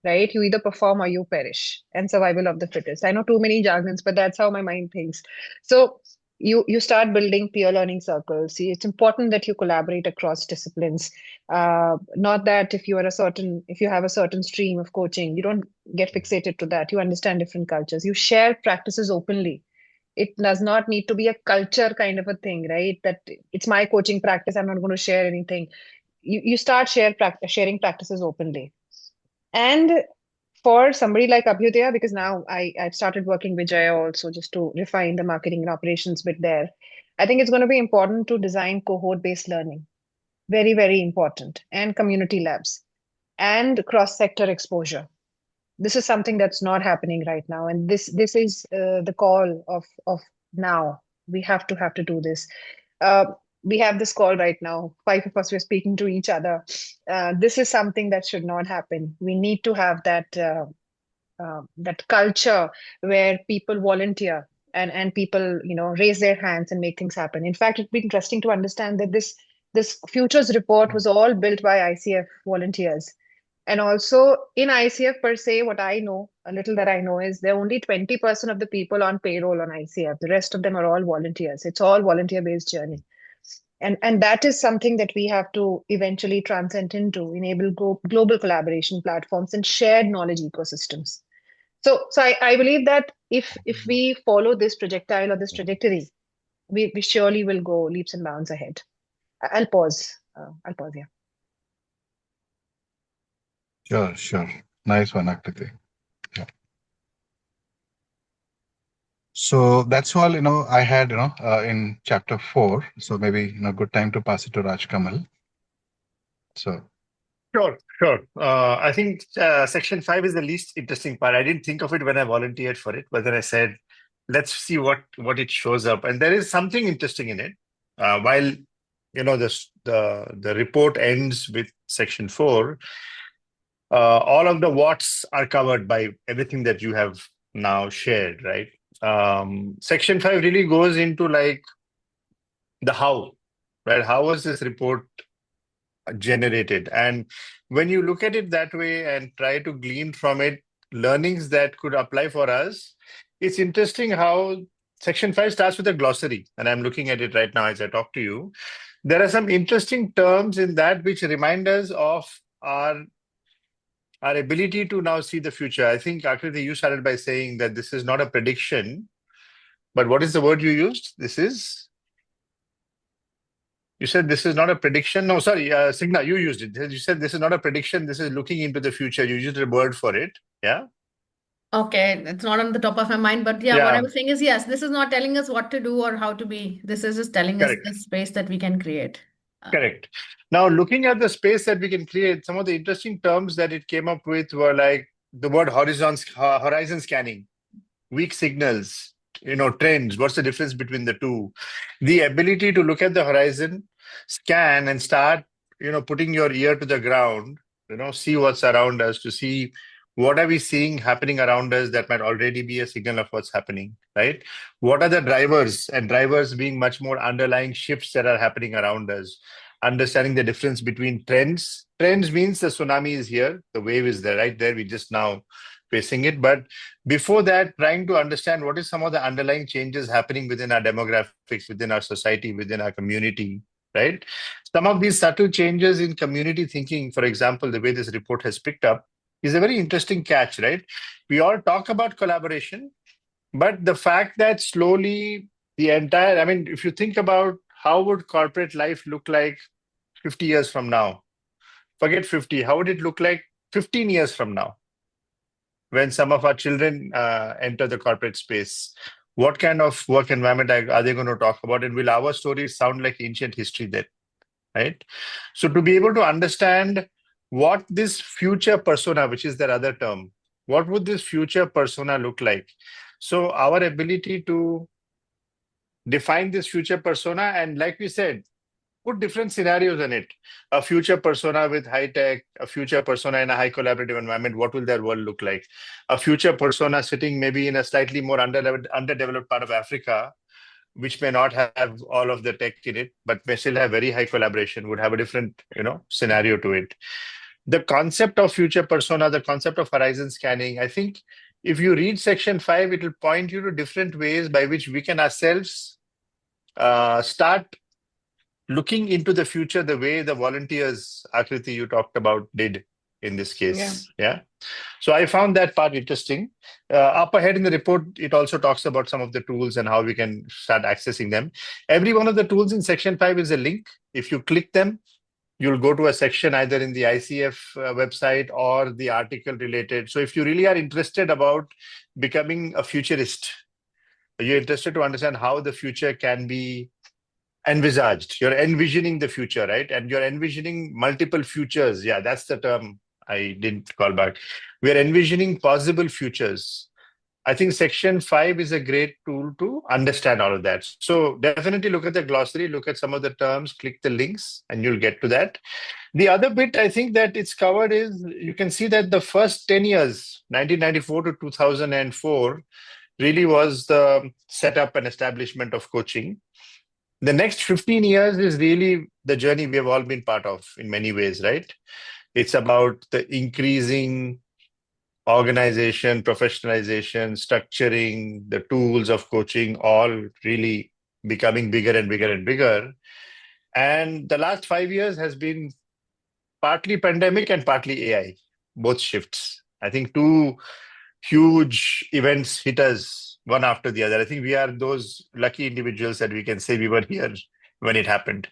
right? You either perform or you perish, and survival of the fittest. I know too many jargons, but that's how my mind thinks. So you start building peer learning circles. See, it's important that you collaborate across disciplines. Not that if you have a certain stream of coaching, you don't get fixated to that. You understand different cultures. You share practices openly. It does not need to be a culture kind of a thing, right? That it's my coaching practice. I'm not going to share anything. You start sharing practices openly. And for somebody like Abhyudaya, because now I've started working with Jaya also just to refine the marketing and operations bit there. I think it's going to be important to design cohort-based learning. Very, very important. And community labs and cross-sector exposure. This is something that's not happening right now. And this is the call of now. We have to do this. Uh, we have this call right now. Five of us we're speaking to each other. This is something that should not happen. We need to have that culture where people volunteer and people raise their hands and make things happen. In fact, it'd be interesting to understand that this futures report was all built by ICF volunteers. And also in ICF per se, what I know, a little that I know, is there are only 20% of the people on payroll on ICF. The rest of them are all volunteers. It's all volunteer-based journey. And that is something that we have to eventually transcend into, enable global collaboration platforms and shared knowledge ecosystems. So I believe that if we follow this projectile or this trajectory, we surely will go leaps and bounds ahead. I'll pause. I'll pause here. Sure. Nice one, Akriti. Yeah. So that's all, I had, in chapter 4. So maybe, good time to pass it to Rajkamal. So. Sure. I think section 5 is the least interesting part. I didn't think of it when I volunteered for it, but then I said, let's see what it shows up. And there is something interesting in it. While the report ends with section 4, all of the whats are covered by everything that you have now shared, right? Section 5 really goes into like the how, right? How was this report generated? And when you look at it that way and try to glean from it learnings that could apply for us, it's interesting how section 5 starts with a glossary, and I'm looking at it right now as I talk to you. There are some interesting terms in that which remind us of our ability to now see the future. I think, Akriti, you started by saying that this is not a prediction, But what is the word you used? You said this is not a prediction. No, sorry, Snigdha, you used it. You said this is not a prediction. This is looking into the future. You used a word for it. Yeah. Okay, it's not on the top of my mind, but yeah, what I Yeah. was saying is yes, this is not telling us what to do or how to be. This is just telling us Correct. the space that we can create. Correct. Now, looking at the space that we can create, some of the interesting terms that it came up with were like the word horizon scanning, weak signals, trends. What's the difference between the two? The ability to look at the horizon, scan, and start, putting your ear to the ground, see what's around us, to see what are we seeing happening around us that might already be a signal of what's happening, right? What are the drivers, and drivers being much more underlying shifts that are happening around us? Understanding the difference between trends. Trends means the tsunami is here, the wave is there, right there. We just now facing it. But before that, trying to understand what is some of the underlying changes happening within our demographics, within our society, within our community, right? Some of these subtle changes in community thinking, for example, the way this report has picked up, is a very interesting catch, right? We all talk about collaboration, but the fact that slowly if you think about how would corporate life look like 50 years from now, forget 50, how would it look like 15 years from now? When some of our children enter the corporate space, what kind of work environment are they going to talk about? And will our stories sound like ancient history then, right? So to be able to understand what this future persona, which is their other term, what would this future persona look like? So our ability to define this future persona, and like we said, put different scenarios in it. A future persona with high tech, a future persona in a high collaborative environment, what will their world look like? A future persona sitting maybe in a slightly more underdeveloped part of Africa, which may not have all of the tech in it, but may still have very high collaboration, would have a different, scenario to it. The concept of future persona, the concept of horizon scanning, I think if you read section 5, it will point you to different ways by which we can ourselves start looking into the future the way the volunteers, Akriti, you talked about, did in this case. Yeah. So I found that part interesting. Up ahead in the report, it also talks about some of the tools and how we can start accessing them. Every one of the tools in section 5 is a link. If you click them, you'll go to a section either in the ICF website or the article related. So if you really are interested about becoming a futurist, you're interested to understand how the future can be envisaged. You're envisioning the future, right? And you're envisioning multiple futures. Yeah, that's the term I didn't call back. We're envisioning possible futures. I think section 5 is a great tool to understand all of that. So definitely look at the glossary, look at some of the terms, click the links, and you'll get to that. The other bit I think that it's covered is you can see that the first 10 years, 1994 to 2004, really was the setup and establishment of coaching. The next 15 years is really the journey we have all been part of in many ways, right? It's about the increasing organization, professionalization, structuring, the tools of coaching, all really becoming bigger and bigger and bigger. And the last 5 years has been partly pandemic and partly AI, both shifts. I think two huge events hit us one after the other. I think we are those lucky individuals that we can say we were here when it happened.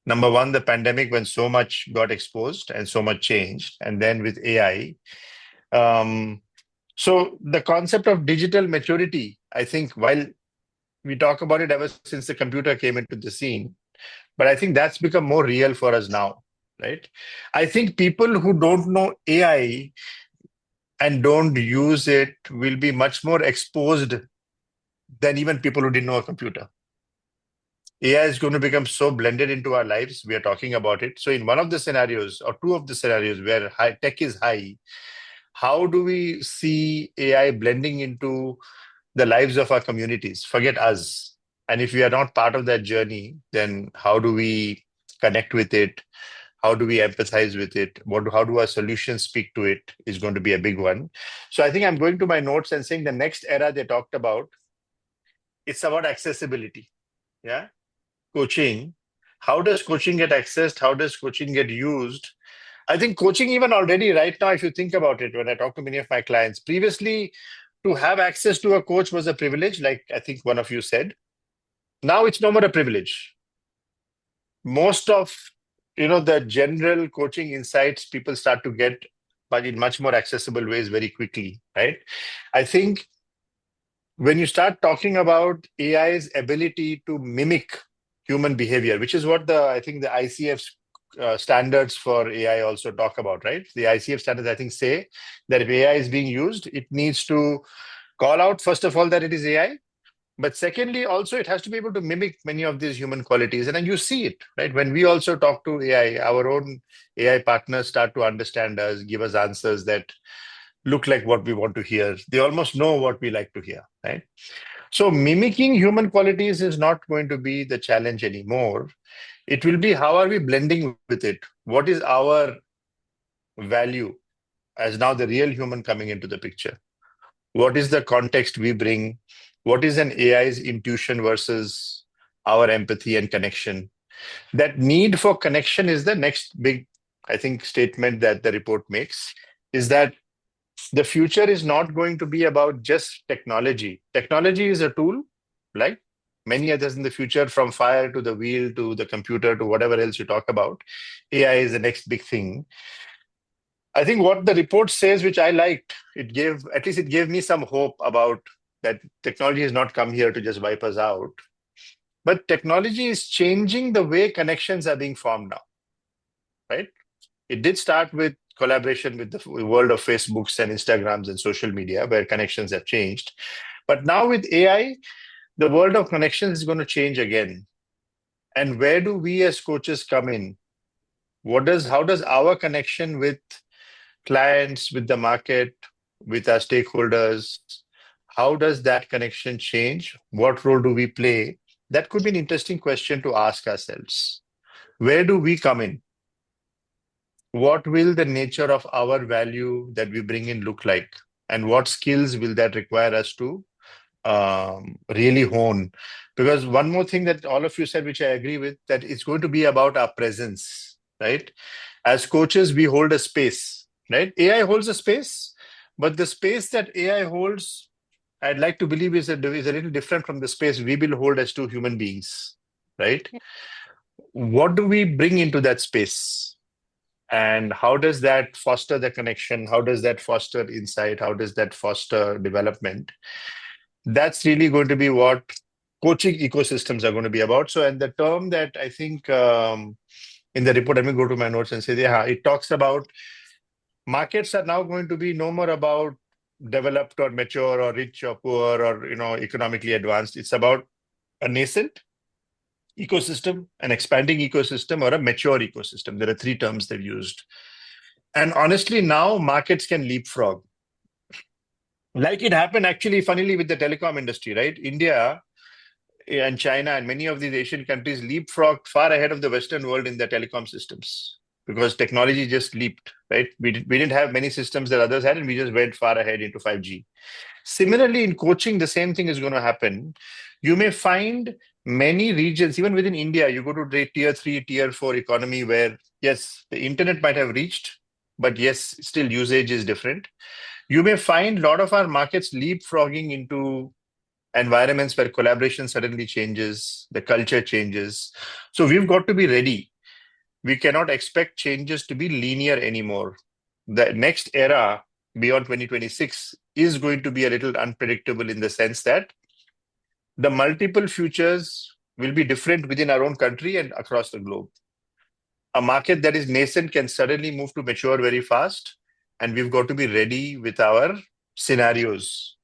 Number one, the pandemic, when so much got exposed and so much changed. And then with AI. So the concept of digital maturity, I think while we talk about it ever since the computer came into the scene, but I think that's become more real for us now, right? I think people who don't know AI and don't use it will be much more exposed than even people who didn't know a computer. AI is going to become so blended into our lives. We are talking about it. So in one of the scenarios or two of the scenarios where high tech is high, how do we see AI blending into the lives of our communities? Forget us. And if we are not part of that journey, then how do we connect with it? How do we empathize with it? How do our solutions speak to it is going to be a big one. So I think I'm going to my notes and saying the next era they talked about, it's about accessibility. Yeah. Coaching. How does coaching get accessed? How does coaching get used? I think coaching even already right now, if you think about it, when I talk to many of my clients, previously to have access to a coach was a privilege, like I think one of you said. Now it's no more a privilege. Most of the general coaching insights people start to get, but in much more accessible ways very quickly, right? I think when you start talking about AI's ability to mimic human behavior, which is what I think the ICF standards for AI also talk about, right? The ICF standards, I think, say that if AI is being used, it needs to call out, first of all, that it is AI. But secondly, also, it has to be able to mimic many of these human qualities. And then you see it, right? When we also talk to AI, our own AI partners start to understand us, give us answers that look like what we want to hear. They almost know what we like to hear, right? So mimicking human qualities is not going to be the challenge anymore. It will be how are we blending with it? What is our value as now the real human coming into the picture? What is the context we bring? What is an AI's intuition versus our empathy and connection? That need for connection is the next big, I think, statement that the report makes, is that the future is not going to be about just technology. Technology is a tool, like many others in the future, from fire to the wheel to the computer to whatever else you talk about. AI is the next big thing. I think what the report says, which I liked, it gave me some hope about that technology has not come here to just wipe us out. But technology is changing the way connections are being formed now, right? It did start with collaboration with the world of Facebooks and Instagrams and social media, where connections have changed. But now with AI, the world of connections is going to change again. And where do we as coaches come in? How does our connection with clients, with the market, with our stakeholders, how does that connection change? What role do we play? That could be an interesting question to ask ourselves. Where do we come in? What will the nature of our value that we bring in look like? And what skills will that require us to really hone? Because one more thing that all of you said, which I agree with, that it's going to be about our presence, right? As coaches, we hold a space, right? AI holds a space, but the space that AI holds, I'd like to believe is a little different from the space we will hold as two human beings, right? What do we bring into that space? And how does that foster the connection? How does that foster insight? How does that foster development? That's really going to be what coaching ecosystems are going to be about. So, and the term that I think in the report, let me go to my notes and say, yeah, it talks about markets are now going to be no more about developed or mature or rich or poor or economically advanced. It's about a nascent ecosystem, an expanding ecosystem, or a mature ecosystem. There are three terms they've used. And honestly, now markets can leapfrog. Like it happened actually, funnily, with the telecom industry, right? India and China and many of these Asian countries leapfrogged far ahead of the Western world in their telecom systems because technology just leaped, right? We didn't have many systems that others had, and we just went far ahead into 5G. Similarly, in coaching, the same thing is going to happen. You may find many regions, even within India, you go to tier 3, tier 4 economy where, yes, the internet might have reached, but yes, still usage is different. You may find a lot of our markets leapfrogging into environments where collaboration suddenly changes, the culture changes. So we've got to be ready. We cannot expect changes to be linear anymore. The next era beyond 2026 is going to be a little unpredictable in the sense that the multiple futures will be different within our own country and across the globe. A market that is nascent can suddenly move to mature very fast, and we've got to be ready with our scenarios.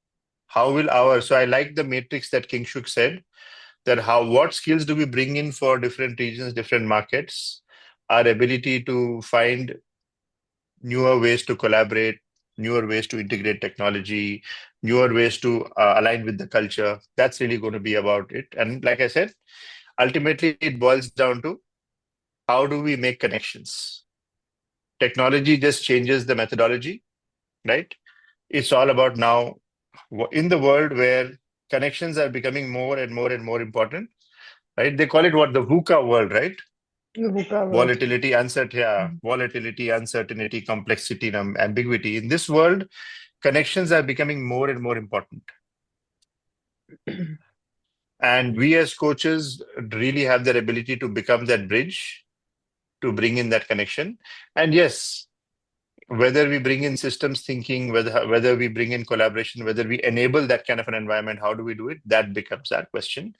So I like the matrix that Kingshuk said, that what skills do we bring in for different regions, different markets, our ability to find newer ways to collaborate, newer ways to integrate technology, newer ways to align with the culture. That's really going to be about it. And like I said, ultimately it boils down to how do we make connections? Technology just changes the methodology, right? It's all about now in the world where connections are becoming more and more and more important, right? They call it what? The VUCA world, right? Volatility, uncertainty, complexity, and ambiguity. In this world, connections are becoming more and more important. And we as coaches really have that ability to become that bridge to bring in that connection. And yes, whether we bring in systems thinking, whether we bring in collaboration, whether we enable that kind of an environment, how do we do it? That becomes that question.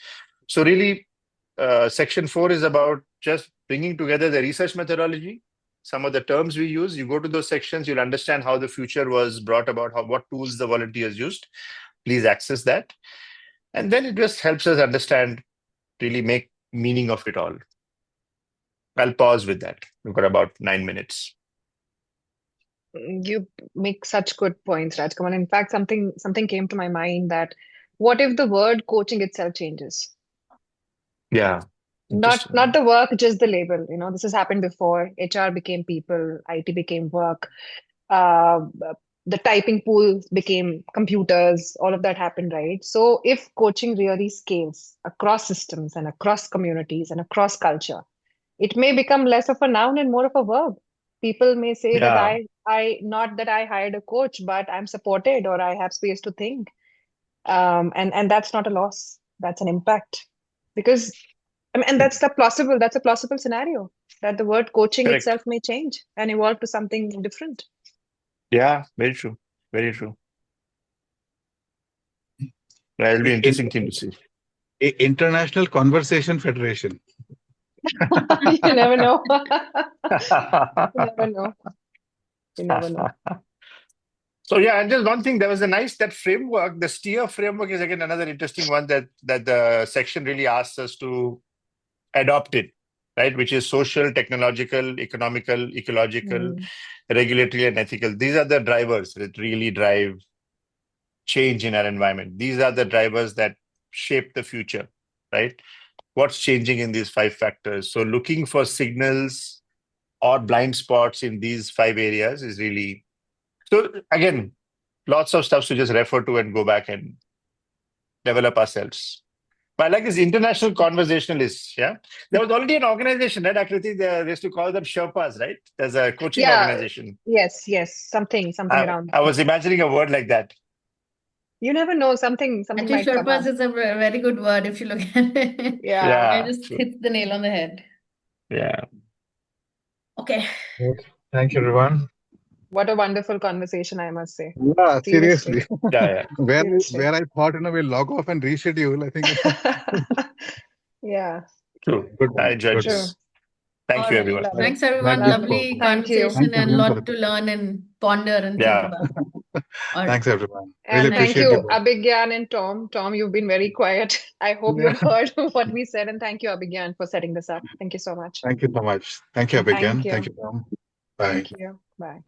So really, section 4 is about just bringing together the research methodology, some of the terms we use. You go to those sections, you'll understand how the future was brought about, what tools the volunteers used. Please access that. And then it just helps us understand, really make meaning of it all. I'll pause with that. We've got about 9 minutes. You make such good points, Rajkamal. In fact, something came to my mind that what if the word coaching itself changes? Yeah. Not the work, just the label. This has happened before. HR became people, IT became work. The typing pool became computers. All of that happened, right? So if coaching really scales across systems and across communities and across culture, it may become less of a noun and more of a verb. People may say that I not that I hired a coach, but I'm supported or I have space to think. And that's not a loss. That's an impact. Because and that's a plausible scenario that the word coaching Correct. itself may change and evolve to something different. Yeah, very true. Very true. That'll be an interesting thing to see. International Conversation Federation. You never know. You never know. So yeah, and just one thing, there was that framework, the STEER framework is again another interesting one that the section really asks us to adopt it, right? Which is social, technological, economical, ecological, regulatory, and ethical. These are the drivers that really drive change in our environment. These are the drivers that shape the future, right? What's changing in these 5 factors? So looking for signals or blind spots in these 5 areas is really... So again, lots of stuff to just refer to and go back and develop ourselves. But I like this international conversationalists, yeah? There was already an organization, right, Akriti? They used to call them Sherpas, right? There's a coaching organization. Yes, something around. I was imagining a word like that. You never know, something Actually, might come up. Sherpas is a very good word if you look at it. Yeah. I just hit the nail on the head. Yeah. Okay. Thank you, everyone. What a wonderful conversation, I must say. Yeah, seriously. Yeah. Where I thought, we'll log off and reschedule, I think. Yeah. True. Good one. I enjoyed True. this. Thank you, everyone. Thanks, everyone. Thank you. Lovely Thank you. conversation and a everyone, lot to learn and ponder and think Yeah. about. All right. Thanks, everyone. And Really thank appreciate you, you both. Abhigyan and Tom. Tom, you've been very quiet. I hope you heard what we said. And thank you, Abhigyan, for setting this up. Thank you so much. Thank you so much. Thank you, Abhigyan. Thank you. Thank you, Tom. Bye. Thank you. Bye.